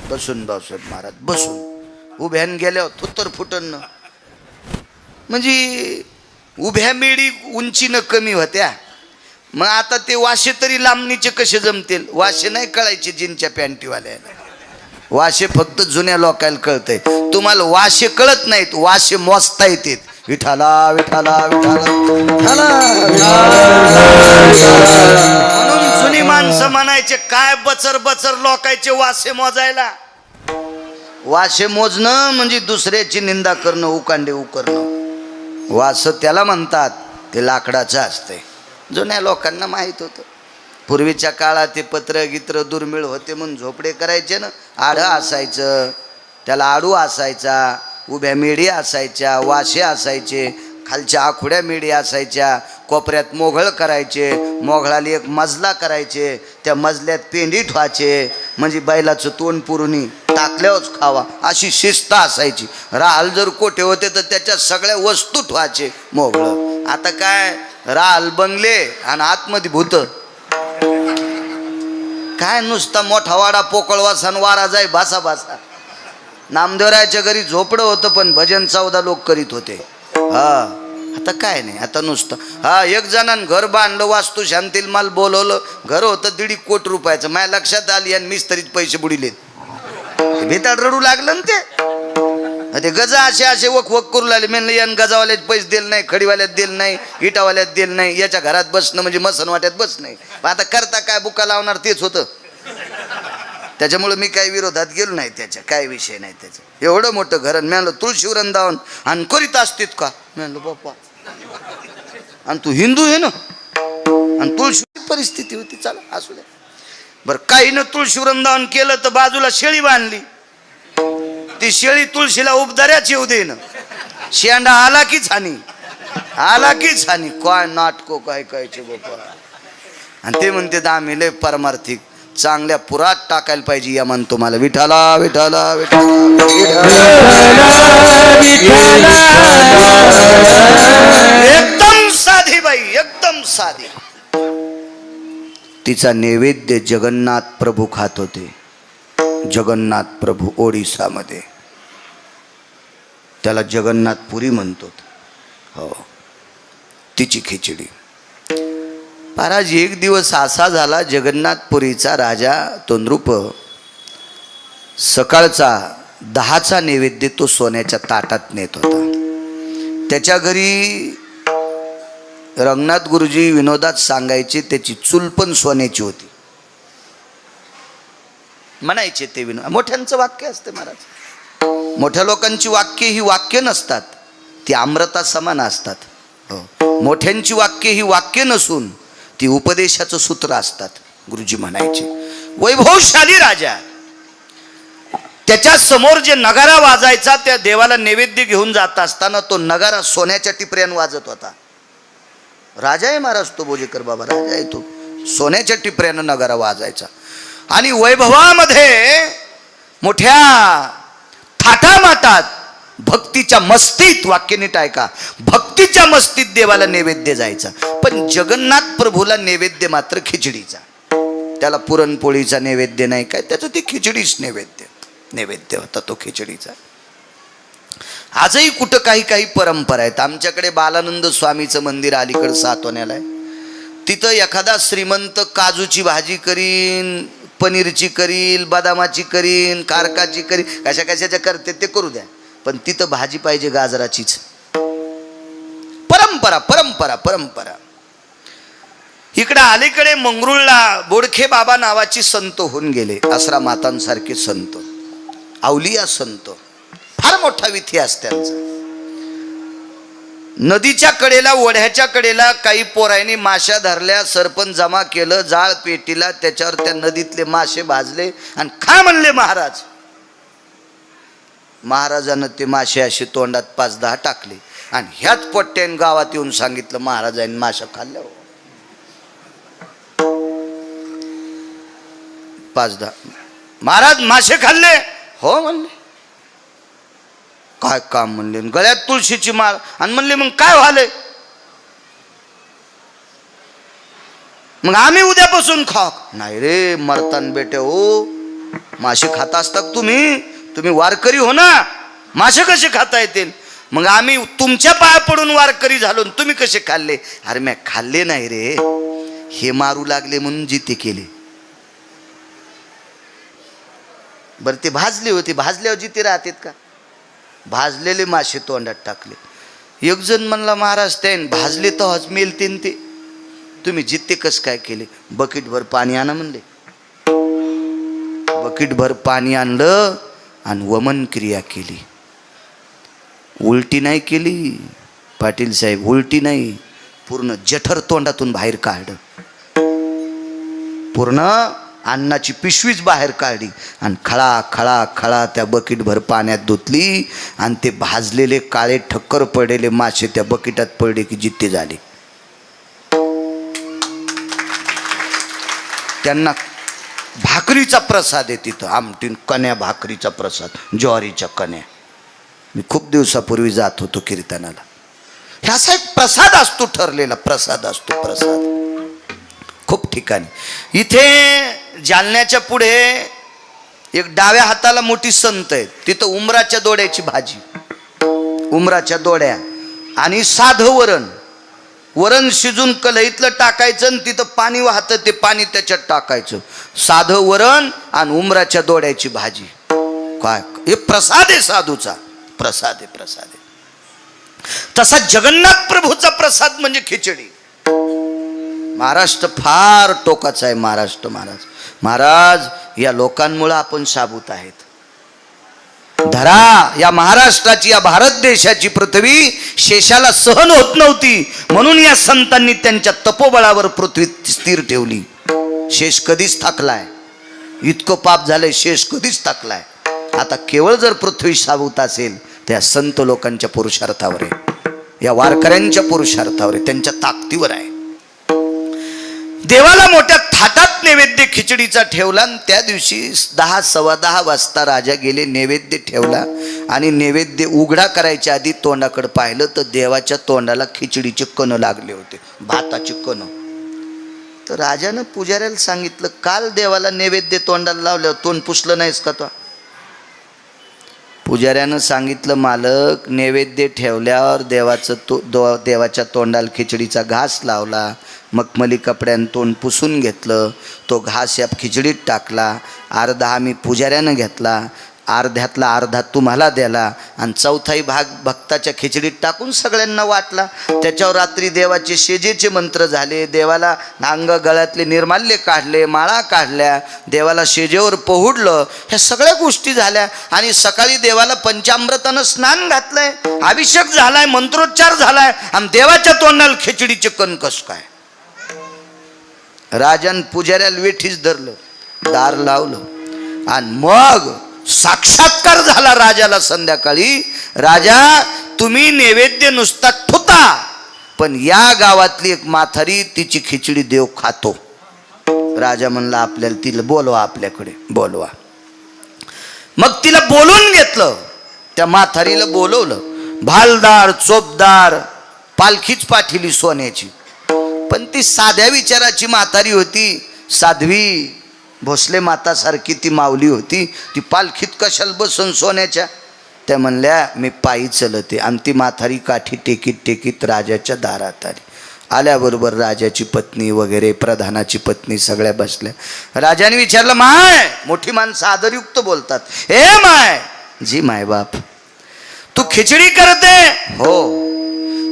Speaker 1: बसून बाळासाहेब महाराज बसून, उभ्यान गेल्यावर थुत्तर फुटन. म्हणजे उभ्या मेडी उंचीनं कमी होत्या. मग आता ते वाशे तरी लांबणीचे कसे जमतील? वाशे नाही कळायचे जिनच्या पॅन्टीवाल्याला. वाशे फक्त जुन्या लोकांना कळतंय. तुम्हाला वाशे कळत नाहीत, वाशे मोजता येतात. विठाला विठाला विठाला. म्हणून जुनी माणसं म्हणायचे, काय बचर बचर लोकांचे वाशे मोजायला. वाशे मोजणं म्हणजे दुसऱ्याची निंदा करणं, उकांडे उकरणं. वास त्याला म्हणतात, ते लाकडाचं असतंय. जुन्या लोकांना माहीत होतं. पूर्वीच्या काळात ते पत्र गित्र दुर्मिळ होते म्हणून झोपडे करायचे ना. आडं असायचं, त्याला आडू असायचा, उभ्या मेढी असायच्या, वाशे असायचे, खालच्या आखुड्या मेढी असायच्या, कोपऱ्यात मोघळ करायचे, मोघळाला एक मजला करायचे, त्या मजल्यात पेंडी ठेवायचे म्हणजे बैलाचं तोंड पुरुणी टाकल्यावरच खावा, अशी शिस्त असायची. राहाल जर कोठे होते तर त्याच्यात सगळ्या वस्तू ठेवायचे मोघळ. आता काय, राहाल बंगले आणि आतमध्ये भूत. काय नुसता मोठा वाडा पोकळवासा आणि वारा जाय भासा भासा. नामदेवरायाच्या घरी झोपडं होतं पण भजन 14 लोक करीत होते. हा, आता काय नाही, आता नुसतं. हा, एक जणांनी घर बांधलं, वास्तू शांतील मला बोलवलं. घर होतं 1.5 कोटी रुपयाचं. माझ्या लक्षात आली आणि मिस्त्रीत पैसे बुडिलेत. भेताड रडू लागलं ना ते गजा असे वक वक करू लागले. मी यान गजावाल्यात पैसे दिले नाही, खडीवाल्यात दिले नाही, इटावाल्यात दिले नाही, याच्या घरात बसणं म्हणजे मसनवाट्यात बस नाही. आता करता काय, बुका लावणार तेच होतं. त्याच्यामुळे मी काही विरोधात गेलो नाही, त्याच्या काय विषय नाही त्याचा. एवढं मोठं घर. मी म्हणलं तुळशी वृंदावन आणि करीत असतीत का? मी म्हणलं बाप्पा, आणि तू हिंदू आहे ना, आणि तुळशी परिस्थिती होती. चला असू द्या बरं. काही न तुळशी वृंदावन केलं तर बाजूला शेळी बांधली. ती शेळी तुळशीला उपदाऱ्याच येऊ दे ना. शेंडा आला की छानी, आला की छानी. काय नाटको काय कायचे बाप्पा. आणि ते म्हणते आम्ही लय परमार्थिक, चांगल्या पुरात टाकायला पाहिजे या मन तुम्हाला. विठाला विठाला विठाला. एकदम साधी बाई, एकदम साधी. तिचा नैवेद्य जगन्नाथ प्रभू खात होते. जगन्नाथ प्रभू ओडिसामध्ये, त्याला जगन्नाथपुरी म्हणतो. हो, तिची खिचडी. महाराज एक दिवस असा झाला, जगन्नाथपुरीचा राजा तोंद्रुप सकाळचा 10चा नैवेद्य तो सोन्याच्या ताटात नेत होता. त्याच्या घरी रंगनाथ गुरुजी विनोदात सांगायचे, त्याची चूल पण सोन्याची होती. म्हणायचे ते विनोद. मोठ्यांचं वाक्य असते महाराज. मोठ्या लोकांची वाक्य ही वाक्य नसतात, ती अमृता समान असतात. हो, मोठ्यांची वाक्य ही वाक्य नसून ती उपदेशाचं सूत्र असतात. गुरुजी म्हणायचे वैभवशाली राजा, त्याच्या समोर जे नगारा वाजायचा, त्या देवाला नैवेद्य घेऊन जात असताना तो नगारा सोन्याच्या टिपऱ्यानं वाजत होता. राजा आहे महाराज तो, बोजेकर बाबा राजा आहे तो. सोन्याच्या टिपऱ्यानं नगारा वाजायचा. आणि वैभवामध्ये मोठ्या थाटामाटात भक्तीच्या मस्तीत, वाक्य नीट ऐका, भक्तीच्या मस्तीत देवाला नैवेद्य जायचा. पण जगन्नाथ प्रभूला नैवेद्य मात्र खिचडीचा. त्याला पुरणपोळीचा नैवेद्य नाही, काय त्याचं ते खिचडीच नैवेद्य होता तो खिचडीचा. आजही कुठं काही काही परंपरा आहेत. आमच्याकडे बालानंद स्वामीचं मंदिर अलीकडं सातोण्याला आहे. तिथं एखादा श्रीमंत काजूची भाजी करीन, पनीरची करील, बदामाची करीन, कारकाची करीन, कशा कशाच्या करते ते करू द्या, पण तिथं भाजी पाहिजे गाजराचीच. परंपरा परंपरा परंपरा. इकडं अलीकडे मंगरुळला बोडखे बाबा नावाची संत होऊन गेले, आसरा मातांसारखे संत, अवलिया संत, फार मोठा इतिहास त्यांचा. नदीच्या कडेला, ओढ्याच्या कडेला काही पोरांनी माश्या धरल्या, सरपंच जमा केलं, जाळ पेटीला, त्याच्यावर त्या नदीतले मासे भाजले आणि खा म्हणले महाराज. महाराजानं ते मासे असे तोंडात 5-10 टाकले आणि ह्याच पोट्ट्याने गावात येऊन सांगितलं महाराजांनी माशा खाल्ल्या. 5-10 महाराज मासे खाल्ले? हो म्हणले. काय काम म्हणले? गळ्यात तुळशीची माळ. आणि म्हणले मग काय व्हालंय? मग आम्ही उद्यापासून खा. नाही रे मरतान बेटे हो, मासे खाता असतात तुम्ही वारकरी हो ना, मासे कसे खाता येतील? मग आम्ही तुमच्या पाया पडून वारकरी झालो, तुम्ही कसे खाल्ले? अरे मी खाल्ले नाही रे, हे मारू लागले म्हणून जिते केले. बरं ते भाजले होते, भाजल्यावर जिते राहतात का? भाजलेले मासे तोंडात टाकले. एक जण म्हणला महाराज त्याने भाजले तर हज मेलते ते, तुम्ही जिते कस काय केले? बकेटभर पाणी आणा म्हणले. बकेटभर पाणी आणलं आणि वमन क्रिया केली. उलटी नाही केली पाटील साहेब, उलटी नाही, पूर्ण जठर तोंडातून बाहेर काढलं. पूर्ण अन्नाची पिशवीच बाहेर काढली आणि खळा खळा खळा त्या बकेटभर पाण्यात धुतली आणि ते भाजलेले काळे ठक्कर पडलेले मासे त्या बकेटात पडले की जित्ते झाले. त्यांना भाकरीचा प्रसाद आहे तिथं, आमटीन कण्या भाकरीचा प्रसाद, ज्वारीच्या कण्या. मी खूप दिवसापूर्वी जात होतो कीर्तनाला. ह्याचा एक प्रसाद असतो, ठरलेला प्रसाद असतो, प्रसाद खूप ठिकाणी. इथे जालन्याच्या पुढे एक डाव्या हाताला मोठी संत आहे, तिथं उमराच्या दोड्याची भाजी, उमराच्या दोड्या आणि साधं वरण शिजून कढईतलं टाकायचं आणि तिथं पाणी वाहतं, ते पाणी त्याच्यात टाकायचं. साधं वरण आणि उमराच्या दोड्याची भाजी. काय हे प्रसाद आहे, साधूचा प्रसाद आहे, प्रसाद आहे. तसा जगन्नाथ प्रभूचा प्रसाद म्हणजे खिचडी. महाराष्ट्र फार टोकाचा आहे. महाराज या लोकांमुळे आपण साबूत आहेत. धरा या महाराष्ट्राची, या भारत देशाची पृथ्वी शेषाला सहन होत नव्हती, म्हणून या संतांनी त्यांच्या तपोबळावर पृथ्वी स्थिर ठेवली. शेष कधीच थकलाय, इतकं पाप झालंय, शेष कधीच थकलाय. आता केवळ जर पृथ्वी साबूत असेल त्या संत लोकांच्या पुरुषार्थावर आहे, या वारकऱ्यांच्या पुरुषार्थावर आहे, त्यांच्या ताकदीवर आहे. देवाला मोठ्या थाटात नैवेद्य खिचडीचा ठेवला आणि त्या दिवशी 10-10:15 वाजता राजा गेले, नैवेद्य ठेवला आणि नैवेद्य उघडा करायच्या आधी तोंडाकडे पाहिलं तर देवाच्या तोंडाला खिचडीचे कण लागले होते, भाताचे कण. तर राजानं पुजाऱ्याला सांगितलं, काल देवाला नैवेद्य तोंडाला लावल्यावर तोंड पुसलं नाहीस का? तो पुजाऱ्यानं सांगितलं, मालक नैवेद्य ठेवल्यावर देवाच्या तोंडाला खिचडीचा घास लावला, मखमली कपड्यानं तोंड पुसून घेतलं, तो घास या खिचडीत टाकला, अर्धा आम्ही पुजाऱ्यानं घेतला, अर्ध्यातला अर्धा तुम्हाला द्याला आणि चौथाही भाग भक्ताच्या खिचडीत टाकून सगळ्यांना वाटला. त्याच्यावर रात्री देवाचे शेजेचे मंत्र झाले, देवाला अंग गळ्यातले निर्माल्य काढले, माळा काढल्या, देवाला शेजेवर पोहुडलं, ह्या सगळ्या गोष्टी झाल्या. आणि सकाळी देवाला पंचामृतानं स्नान घातलंय, अभिषेक झालाय, मंत्रोच्चार झालाय, आणि देवाच्या तोंडाला खिचडीचे कणकस काय. राजान पुजाऱ्याला वेठीच धरलं, दार लावलं आणि मग साक्षात्कार झाला राजाला. संध्याकाळी, राजा तुम्ही नैवेद्य नुसता ठुता, पण या गावातली एक म्हातारी तिची खिचडी देव खातो. राजा म्हणला आपल्याला तिला बोलवा, आपल्याकडे बोलवा. मग तिला बोलवून घेतलं, त्या म्हातारीला बोलवलं. भालदार चोपदार पालखीच पाठिली सोन्याची, पण ती साध्या विचाराची म्हातारी होती. साध्वी भोसले मातासारखी ती माऊली होती. ती पालखीत कशाला बसून सोन्याच्या. त्या म्हणल्या मी पायी चलते. आणि ती म्हातारी काठी टेकीत टेकीत राजाच्या दारात आली. आल्याबरोबर राजाची पत्नी वगैरे, प्रधानाची पत्नी सगळ्या बसल्या. राजाने विचारलं, माय, मोठी माणसं आदरयुक्त बोलतात, हे माय. जी माय बाप. तू खिचडी करते? हो.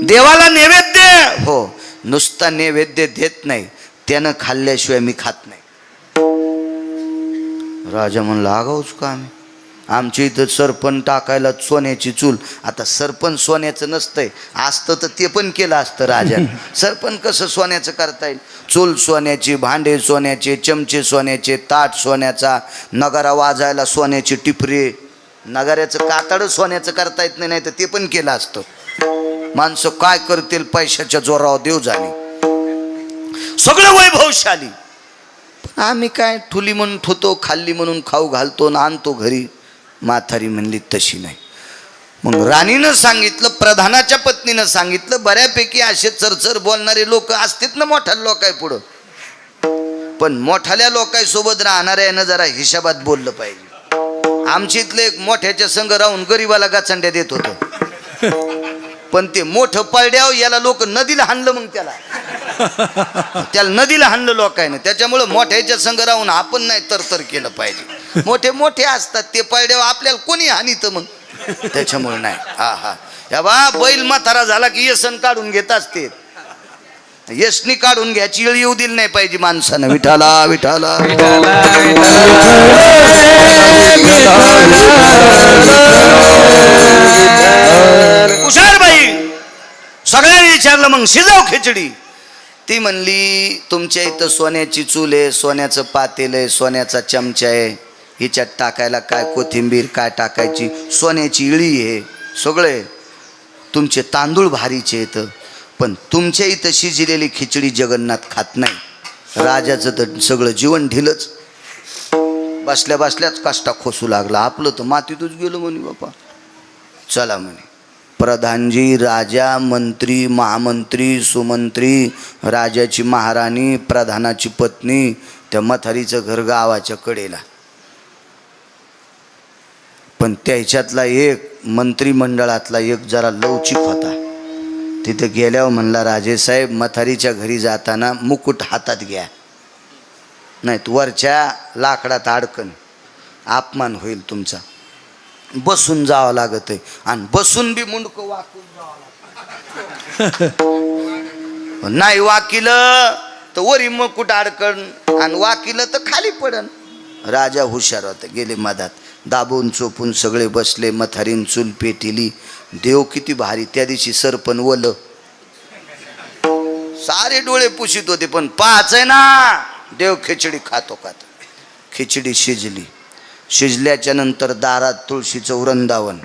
Speaker 1: देवाला नैवेद्य? हो. नुसता नैवेद्य देत नाही, त्यानं खाल्ल्याशिवाय मी खात नाही. राजा म्हणला आगाऊच का आम्ही, आमच्या इथं सरपण टाकायला सोन्याची चूल. आता सरपण सोन्याचं नसतंय, असतं तर ते पण केलं असतं राजा. सरपण कसं सोन्याचं करता येईल. चूल सोन्याची, भांडे सोन्याचे, चमचे सोन्याचे, ताट सोन्याचा, नगारा वाजायला सोन्याची टिपरे, नगाऱ्याचं कातड सोन्याचं करता येत नाही, तर ते पण केलं असतं. माणसं काय करतील पैशाच्या जोरावर देव जाणे. सगळं वैभवशाली. आम्ही काय ठुली म्हणून ठुतो, खाल्ली म्हणून खाऊ घालतो ना आणतो घरी. म्हातारी म्हणली तशी नाही. मग राणीनं सांगितलं, प्रधानाच्या पत्नीनं सांगितलं, बऱ्यापैकी असे चरचर बोलणारे लोक असतात ना मोठ्या लोकाय पुढं, पण मोठ्याल्या लोकांसोबत राहणाऱ्यानं जरा हिशोबात बोललं पाहिजे. आमच्या इथलं एक मोठ्याच्या संग राहून गरीबाला गाचंड्या देत होतं, पण ते मोठं पळड्याव याला लोक नदीला हाणलं. मग त्याला नदीला हाणलं लोकांना. त्याच्यामुळं मोठ्याच्या संग राहून आपण नाही तरतर केलं पाहिजे. मोठे मोठे असतात ते पळड्याव, आपल्याला कोणी हानीत मग, त्याच्यामुळे नाही. हा हा, या बा बैल म्हातारा झाला की येसन काढून घेत असते. यशनी काढून घ्यायची वेळ येऊ दिली नाही पाहिजे माणसानं. विठाला विठाला हुशारबाई सगळ्यांनी विचारलं, मग शिजाव खिचडी. ती म्हणली तुमच्या इथं सोन्याची चूल आहे, सोन्याचं पातेल आहे, सोन्याचा चमचा आहे, हिच्यात टाकायला काय कोथिंबीर काय टाकायची, सोन्याची इळी आहे, सगळे तुमचे तांदूळ भारीचे येतं, पण तुमच्या इथं शिजलेली खिचडी जगन्नाथ खात नाही. राजाचं तर सगळं जीवन ढिलच. बसल्या बसल्याच काष्टा खोसू लागला. आपलं तर मातीतच गेलो म्हणे बापा. चला म्हणे प्रधानजी, राजा, मंत्री, महामंत्री, सुमंत्री, राजाची महाराणी, प्रधानाची पत्नी, त्या म्हातारीचं घर गावाच्या कडेला. पण त्याच्यातला एक मंत्रिमंडळातला एक जरा लवचिक होता. तिथे गेल्यावर म्हणला, राजेसाहेब म्हातारीच्या घरी जाताना मुकुट हातात घ्या, नाही वरच्या लाकडात अडकन, अपमान होईल तुमचा. बसून जावं लागत आहे, आणि बसून बी मुंडकं वाकून जावं लागत. नाही वाकिलं तर वरी मुकुट अडकण, आणि वाकिलं तर खाली पडन. राजा हुशार होता, गेले मधात, दाबून चोपून सगळे बसले. म्हातारीन चूल पेटिली. देव किती भारी. त्या दिवशी सरपण वलं, सारे डोळे पुशीत होते, पण पाहायचंय ना देव खिचडी खातो खातो. खिचडी शिजली. शिजल्याच्या नंतर दारात तुळशीचं वृंदावन,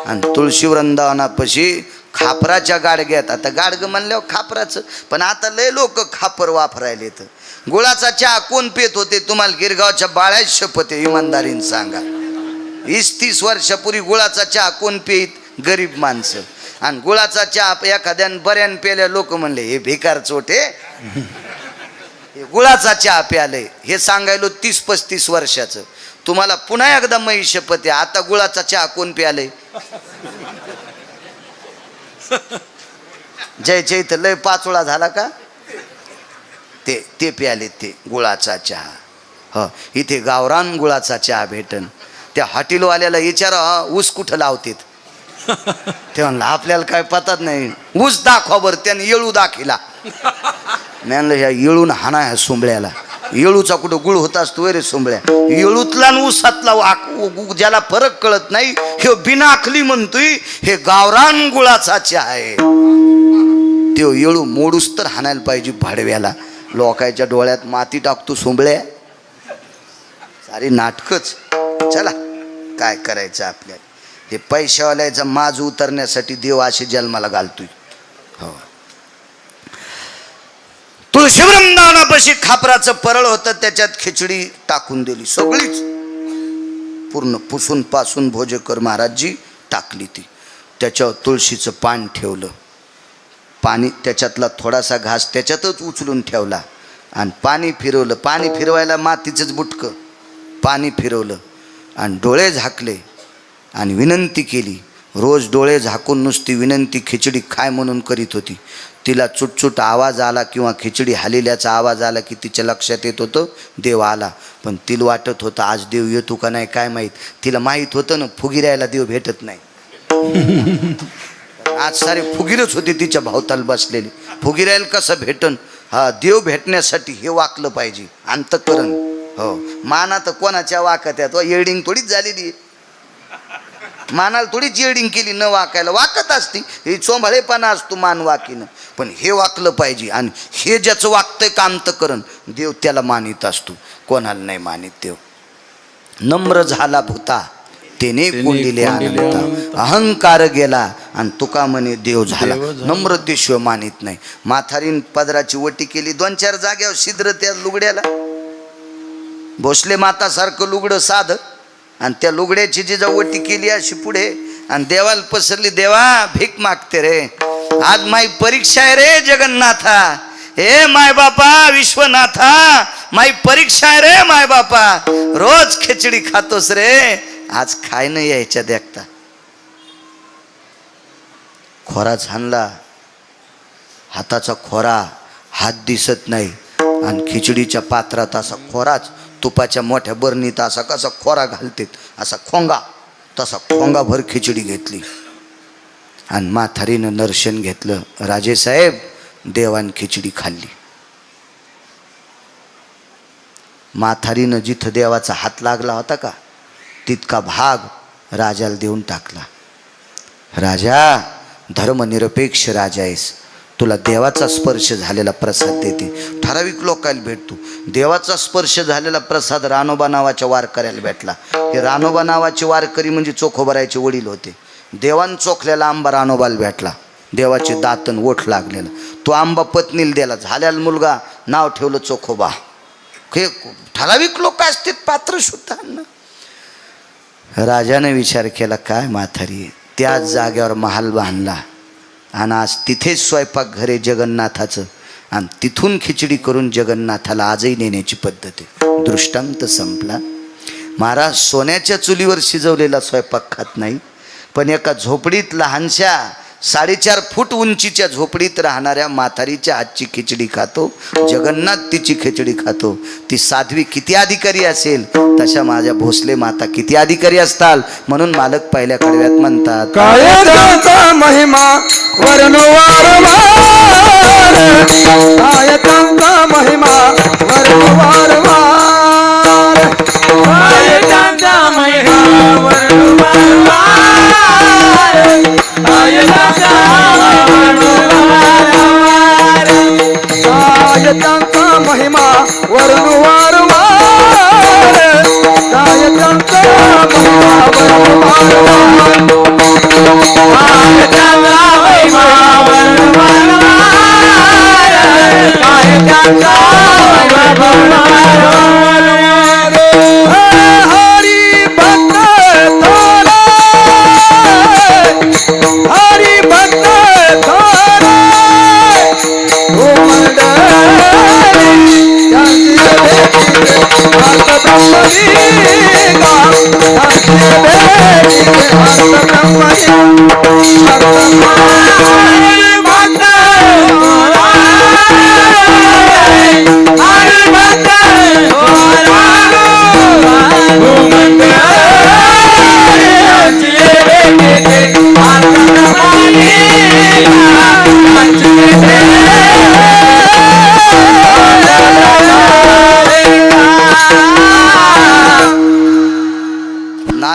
Speaker 1: आणि तुळशी वृंदावनापाशी खापराच्या गाडग्यात, आता गाडगं म्हणल्यावर खापराचं, पण आता लय लोक खापर वापरायले. तर गुळाचा चहा कोण पेत होते तुम्हाला गिरगावच्या बाळ्या शपथ आहे, इमानदारीने सांगा. 20-30 वर्षापूर्वी गुळाचा चहा कोण पेत? गरीब माणसं. आणि गुळाचा चहा एखाद्यानं बऱ्यान पेल्या लोक म्हणले हे भिकार चोटे, हे गुळाचा चहा प्याले. हे सांगायलो 30-35 वर्षाचं. तुम्हाला पुन्हा एकदा मै शपथ आहे, आता गुळाचा चहा कोण प्याले? जय इथं लय पाचोळा झाला का? ते प्याले ते गुळाचा चहा. हो, इथे गावरान गुळाचा चहा भेटन. त्या हॉटेलवाल्याला विचारा ऊस कुठं लावतेत. ते म्हणलं आपल्याला काय पतात नाही, ऊस दाखवा बरं. त्याने येळू दाखिला. मी म्हणलं ह्या येळून हाना ह्या सोंबळ्याला. येळूचा कुठं गुळ होत असतो रे सोंबळ्या. येळूतला आणि ऊसातला ज्याला फरक कळत नाही हे बिनाखली म्हणतोय हे गावरान गुळाचा चहा आहे. तो येळू मोडूस तर हाणायला पाहिजे भाडव्याला. लोकांच्या डोळ्यात माती टाकतो सोंबळ्या. सारी नाटकच. चला काय करायचं आपल्याला. हे पैशावाल्याचा माज उतरण्यासाठी देव असे जन्माला घालतोय. हो, तुळशी वृंदावनापाशी खापराचं परळ होतं, त्याच्यात खिचडी टाकून दिली सगळीच पूर्ण पुसून पासून. भोजेकर महाराजजी टाकली ती. त्याच्यावर तुळशीचं पान ठेवलं. पाणी त्याच्यातला थोडासा घास त्याच्यातच उचलून ठेवला आणि पाणी फिरवलं. पाणी फिरवायला मातीचंच बुटकं. पाणी फिरवलं आणि डोळे झाकले आणि विनंती केली. रोज डोळे झाकून नुसती विनंती खिचडी खाय म्हणून करीत होती. तिला चुटचुट आवाज आला किंवा खिचडी हालिल्याचा आवाज आला की तिच्या लक्षात येत होतं देव आला. पण तिला वाटत होतं आज देव येतो का नाही काय माहीत. तिला माहीत होतं ना फुगिरायला देव भेटत नाही. आज सारे फुगीरच होते तिच्या भावताल बसलेली. फुगिरायला कसं भेटन. हा, देव भेटण्यासाठी हे वाकलं पाहिजे अंतःकरण. हो, माना तर कोणाच्या वाकत आहेत. येडिंग थोडीच झालेली आहे. मानाला थोडीच येडिंग केली न वाकायला. वाकत असती ही चोंभाळेपणा असतो मान वाकीनं. पण हे वाकलं पाहिजे. आणि हे ज्याचं वागतंय का अंतःकरण देव त्याला मानित असतो, कोणाला नाही मानित देव. नम्र झाला भूता तेने कोंडिले अनंत. अहंकार गेला आणि तुका म्हणे देव झाला. नम्र देशिवाय मानित नाही. म्हातारीन पदराची वटी केली 2-4 जाग्यावर छिद्र त्या लुगड्याला. भोसले मातासारखं लुगडं साध आणि त्या लुगड्याची जिजा वटी केली अशी पुढे आणि देवाला पसरली. देवा भीक मागते रे, आज माई परीक्षा आहे रे जगन्नाथा. हे माय बापा विश्वनाथा, माई परीक्षा आहे रे माय बापा. रोज खिचडी खातोस रे, आज खाय नाही यायच्या देखता. खोरा झानला, हाताचा खोरा, हात दिसत नाही आणि खिचडीच्या पात्रात असा खोराच. तुपाच्या मोठ्या बरणीत असा कसा खोरा घालतेत असा खोंगा, तसा खोंगाभर खिचडी घेतली आणि म्हातारीनं नरशन घेतलं. राजेसाहेब देवान खिचडी खाल्ली. म्हातारीनं जिथं देवाचा हात लागला होता का तितका भाग राजाला देऊन टाकला. राजा धर्मनिरपेक्ष राजा आहेस, तुला देवाचा स्पर्श झालेला प्रसाद देते. ठराविक लोकांना भेटतो. देवाचा स्पर्श झालेला प्रसाद रानोबा नावाच्या वारकऱ्याला भेटला. हे रानोबा नावाचे वारकरी म्हणजे चोखोबरायचे वडील होते. देवान चोखलेला आंबा रानोबाला भेटला. देवाचे दातन ओठ लागलेला तो आंबा पत्नीला दिला. झाल्याला मुलगा नाव ठेवलं चोखोबा. हे ठराविक लोक असतात पात्र शुद्धांना. राजाने विचार केला काय म्हातारी, त्याच जागेवर महाल बांधला आणि आज तिथेच स्वयंपाक घरे जगन्नाथाचं आणि तिथून खिचडी करून जगन्नाथाला आजही नेण्याची पद्धत आहे. दृष्टांत संपला. महाराज सोन्याच्या चुलीवर शिजवलेला स्वयंपाक खात नाही, पण एका झोपडीत लहानशा 4.5 फूट उंचीच्या झोपडीत राहणाऱ्या म्हातारीच्या हातची खिचडी खातो. जगन्नाथ तिची खिचडी खातो. ती साध्वी किती अधिकारी असेल तशा माझ्या भोसले माता किती अधिकारी असताल. म्हणून मालक पहिल्या कडव्यात म्हणतात
Speaker 3: काय त्यांचा महिमा वर्णवारंवार, काय त्यांचा महिमा वर्णवारंवार, काय त्यांचा महिमा वर्णवारंवार, काय त्यांचा वर्णवारंवार, काय त्यांचा महिमा वर्णवारंवार, काय त्यांचा महिमा वर्णवारंवार, काय त्यांचा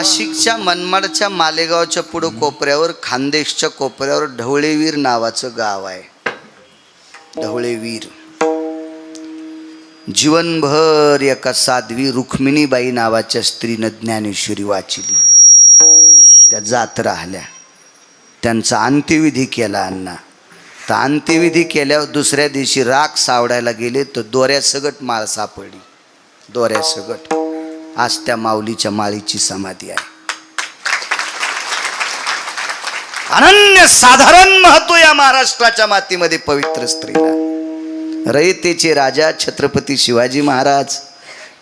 Speaker 1: नाशिकच्या मनमाडच्या मालेगावच्या पुढं कोपऱ्यावर खानदेशच्या कोपऱ्यावर ढवळेवीर नावाचं गाव आहे. ढवळेवीर. जीवनभर एका साध्वी रुक्मिणीबाई नावाच्या स्त्रीनं ज्ञानेश्वरी वाचिली. त्या जात राहिल्या. त्यांचा अंत्यविधी केला अण्णा. तर अंत्यविधी केल्यावर दुसऱ्या दिवशी राख सावडायला गेले तर दोऱ्यासगट माळ सापडली. दोऱ्यासगट. आज त्या माऊलीच्या माळीची समाधी आहे. अनन्य साधारण महत्व या महाराष्ट्राच्या मातीमध्ये पवित्र स्त्रीला. रयतेचे राजा छत्रपती शिवाजी महाराज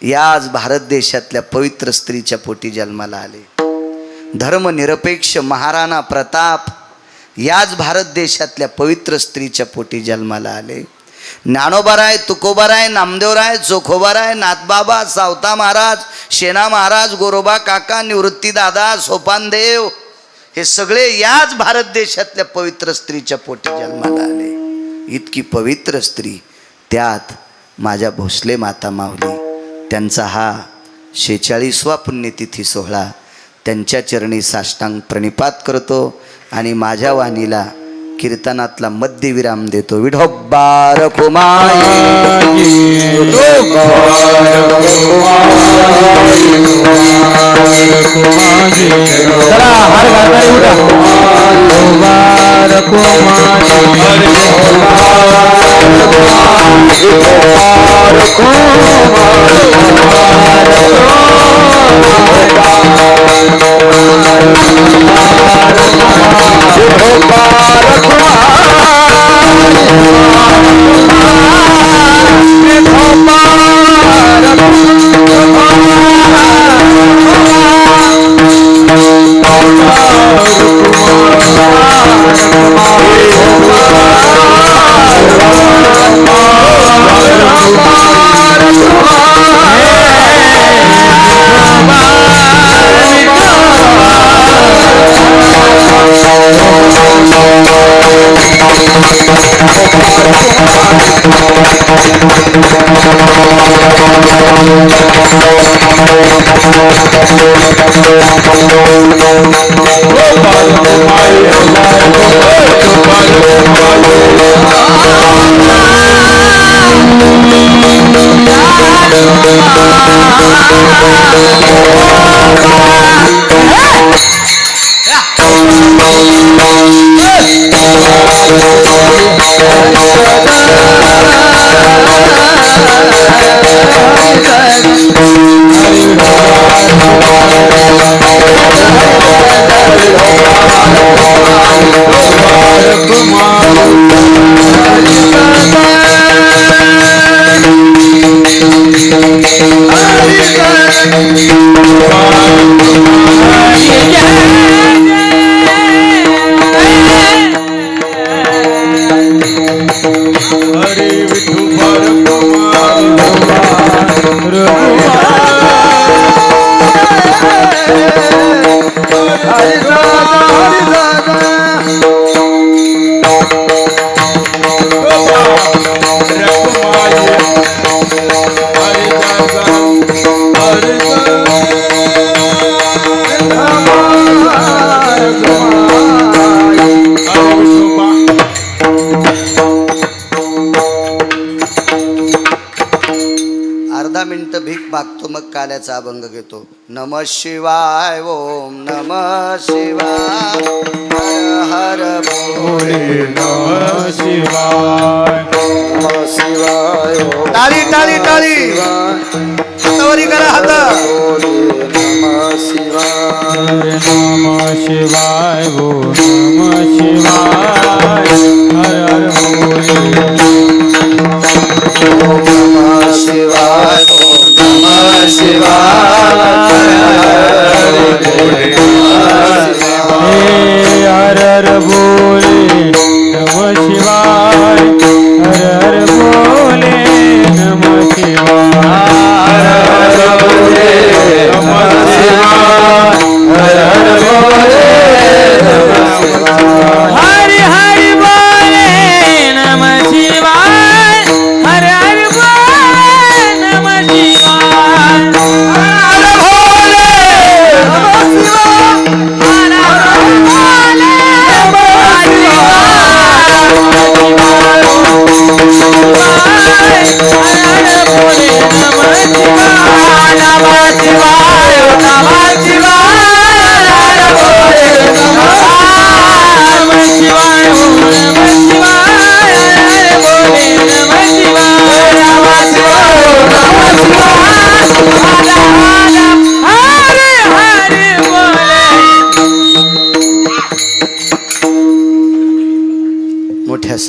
Speaker 1: याच भारत देशातल्या पवित्र स्त्रीच्या पोटी जन्माला आले. धर्मनिरपेक्ष महाराणा प्रताप याच भारत देशातल्या पवित्र स्त्रीच्या पोटी जन्माला आले. ज्ञानोबाराय, तुकोबाराय, नामदेवराय, चोखोबाराय, नाथबाबा, सावता महाराज, शेना महाराज, गोरोबा काका, निवृत्ती दादा, सोपानदेव हे सगळे याच भारत देशातल्या पवित्र स्त्रीच्या पोटी जन्माला आले. इतकी पवित्र स्त्री. त्यात माझ्या भोसले माता माऊली. त्यांचा हा 46वा पुण्यतिथी सोहळा. त्यांच्या चरणी साष्टांग प्रणिपात करतो आणि माझ्या वाणीला कीर्तनातला मध्यविराम देतो. विठोबा रखुमाई.
Speaker 3: चला हार घालताय उठा.
Speaker 1: अर्धा मिनिट भीक मागतो मग काल्याचा अभंग घेतो. नमः शिवाय. ओम नमः शिवाय. हर हर भोले.
Speaker 2: नमः शिवाय.
Speaker 3: नमः शिवाय.
Speaker 1: टाळी टाळी टाळी. हातावरी करा हात.
Speaker 3: नमः शिवाय.
Speaker 2: नमः शिवाय. हो नमः शिवाय. हर हर भोले.
Speaker 3: नमः शिवाय. नमः शिवाय.
Speaker 2: हर हर भोले. नमः शिवाय. हर हर भोले. नमः शिवाय.
Speaker 3: हर हर भोले.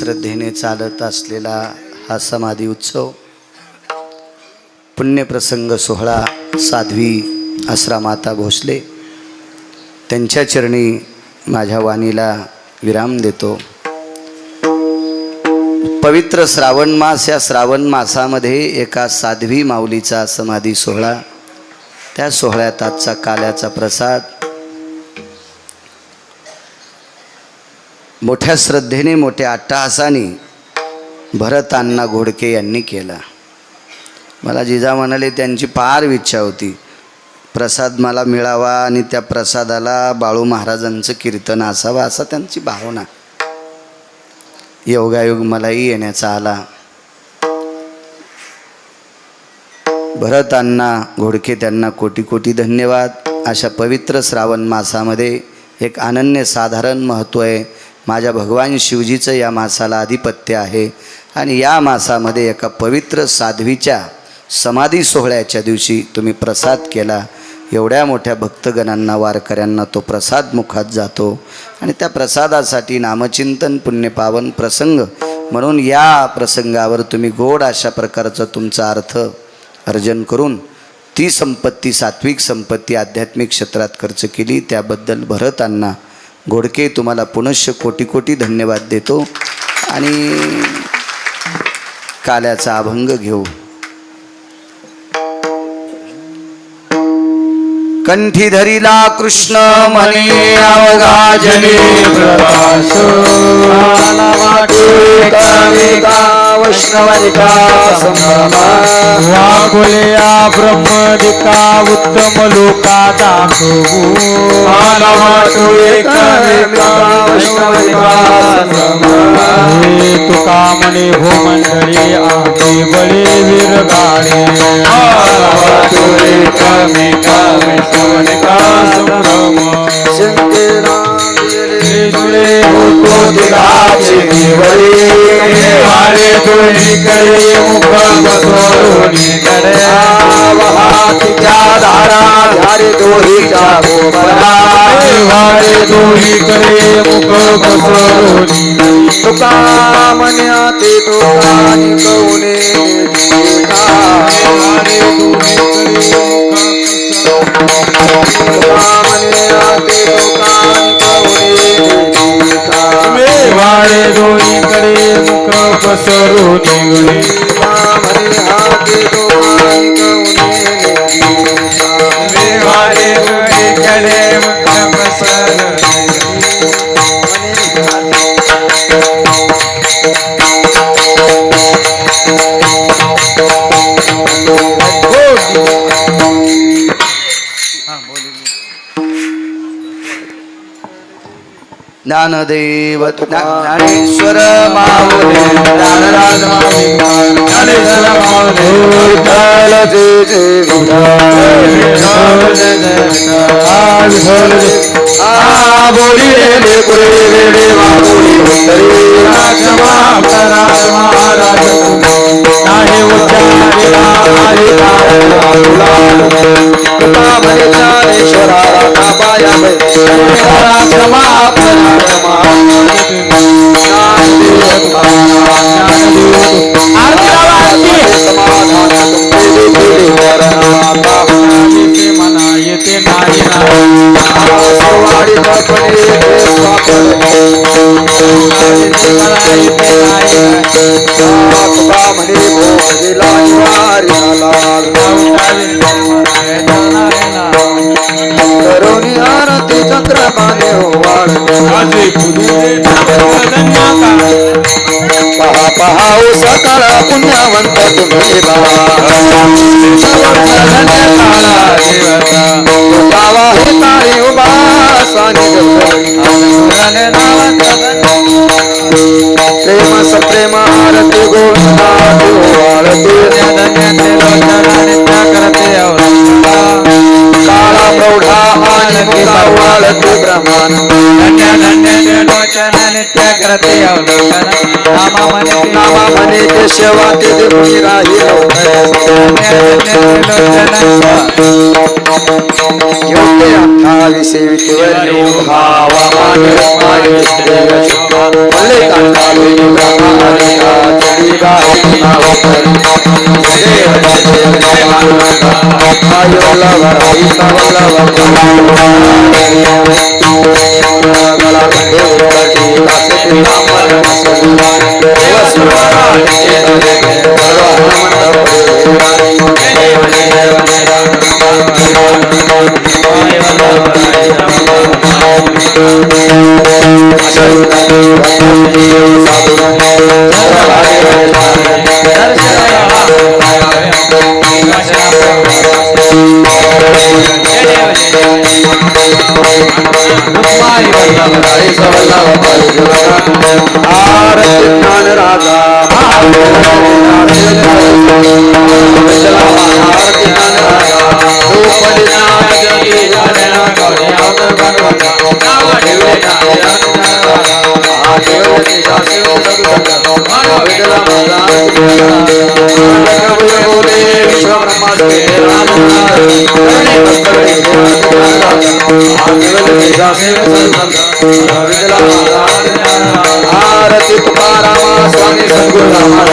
Speaker 1: श्रद्धेने चालत असलेला हा समाधी उत्सव पुण्यप्रसंग सोहळा साध्वी आसरामाता भोसले त्यांच्या चरणी माझ्या वाणीला विराम देतो. पवित्र श्रावण मास, या श्रावण मासामध्ये एका साध्वी माऊलीचा समाधी सोहळा, त्या सोहळ्यात आजचा काल्याचा प्रसाद मोठ्या श्रद्धेने मोठ्या अट्टहासाने भरत अण्णा घोडके यांनी केला. मला जिजा म्हणाले त्यांची फार इच्छा होती प्रसाद मला मिळावा आणि त्या प्रसादाला बाळू महाराजांचं कीर्तन असावं, असा त्यांची भावना. योगायोग मलाही येण्याचा आला. भरत अण्णा घोडके त्यांना कोटी कोटी धन्यवाद. अशा पवित्र श्रावण मासामध्ये एक अनन्यसाधारण महत्त्व आहे. माझ्या भगवान शिवजीचं या मासाला आधिपत्य आहे आणि या मासामध्ये एका पवित्र साध्वीच्या समाधी सोहळ्याच्या दिवशी तुम्ही प्रसाद केला. एवढ्या मोठ्या भक्तगणांना, वारकऱ्यांना तो प्रसाद मुखात जातो आणि त्या प्रसादासाठी नामचिंतन पुण्यपावन प्रसंग म्हणून या प्रसंगावर तुम्ही गोड अशा प्रकारचा तुमचा अर्थ अर्जन करून ती संपत्ती, सात्विक संपत्ती आध्यात्मिक क्षेत्रात खर्च केली. त्याबद्दल भरत अण्णा घोडके तुम्हाला पुनश्च कोटी कोटी धन्यवाद देतो. आणि काल्याचा अभंग घेऊ. कंठी धरिला कृष्ण म्हणे अवघा जनी प्रकाश,
Speaker 3: वैष्णवनिका संभ्रमा,
Speaker 2: वाकुल्या ब्रह्मदिका उत्तम लोका दाखवू,
Speaker 3: वैष्णवनिका संभ्रमा,
Speaker 2: हे तुका म्हणे हो मंडळी आम्ही बळे वीर गाणे, वैष्णवनिका संभ्रम,
Speaker 3: जुळे होतो दिगाचे निवळे,
Speaker 2: वारे दोन्ही कडे मुख बसवून कडे,
Speaker 3: वाहतीच्या धारा धारे दोहीच्या गोबरा,
Speaker 2: वारे दोन्ही कडे मुख बसवून
Speaker 3: तुका म्हण्या ते तुकानी कवने
Speaker 2: वारे दोन्ही कडे
Speaker 3: तुका म्हण्या ते तुकानी कवने
Speaker 2: वारे दोन्हीकडे मुख पसरून निघणे, वारे दोन्हीकडे मुख पसरून
Speaker 1: ज्ञानदेव ज्ञानेश्वर माऊली, ज्ञानराज माऊली, ज्ञानेश्वर माऊली,
Speaker 3: विठ्ठल जय जय बोली रे गुरे रे माऊली उतरी
Speaker 2: क्षमा महाराज नाही उच्चारिला
Speaker 3: तुका म्हणे ज्ञानेश्वरा बाया
Speaker 2: क्षमा मना येते नाही
Speaker 3: करोनी आरती चंद्रमाने पहा पहा ओ सकाळ पुण्यवंत तुम्ही बाबा हे तारी उभा प्रेम सप्रेम आरती गोविंदा काळा प्रौढा आणि वाळती ब्रह्मांड नामा म्हणे ते सेवा ते देवी राही योग्य 28 भावा आरती तुकारामा स्वामी सद्गुरु स्वामी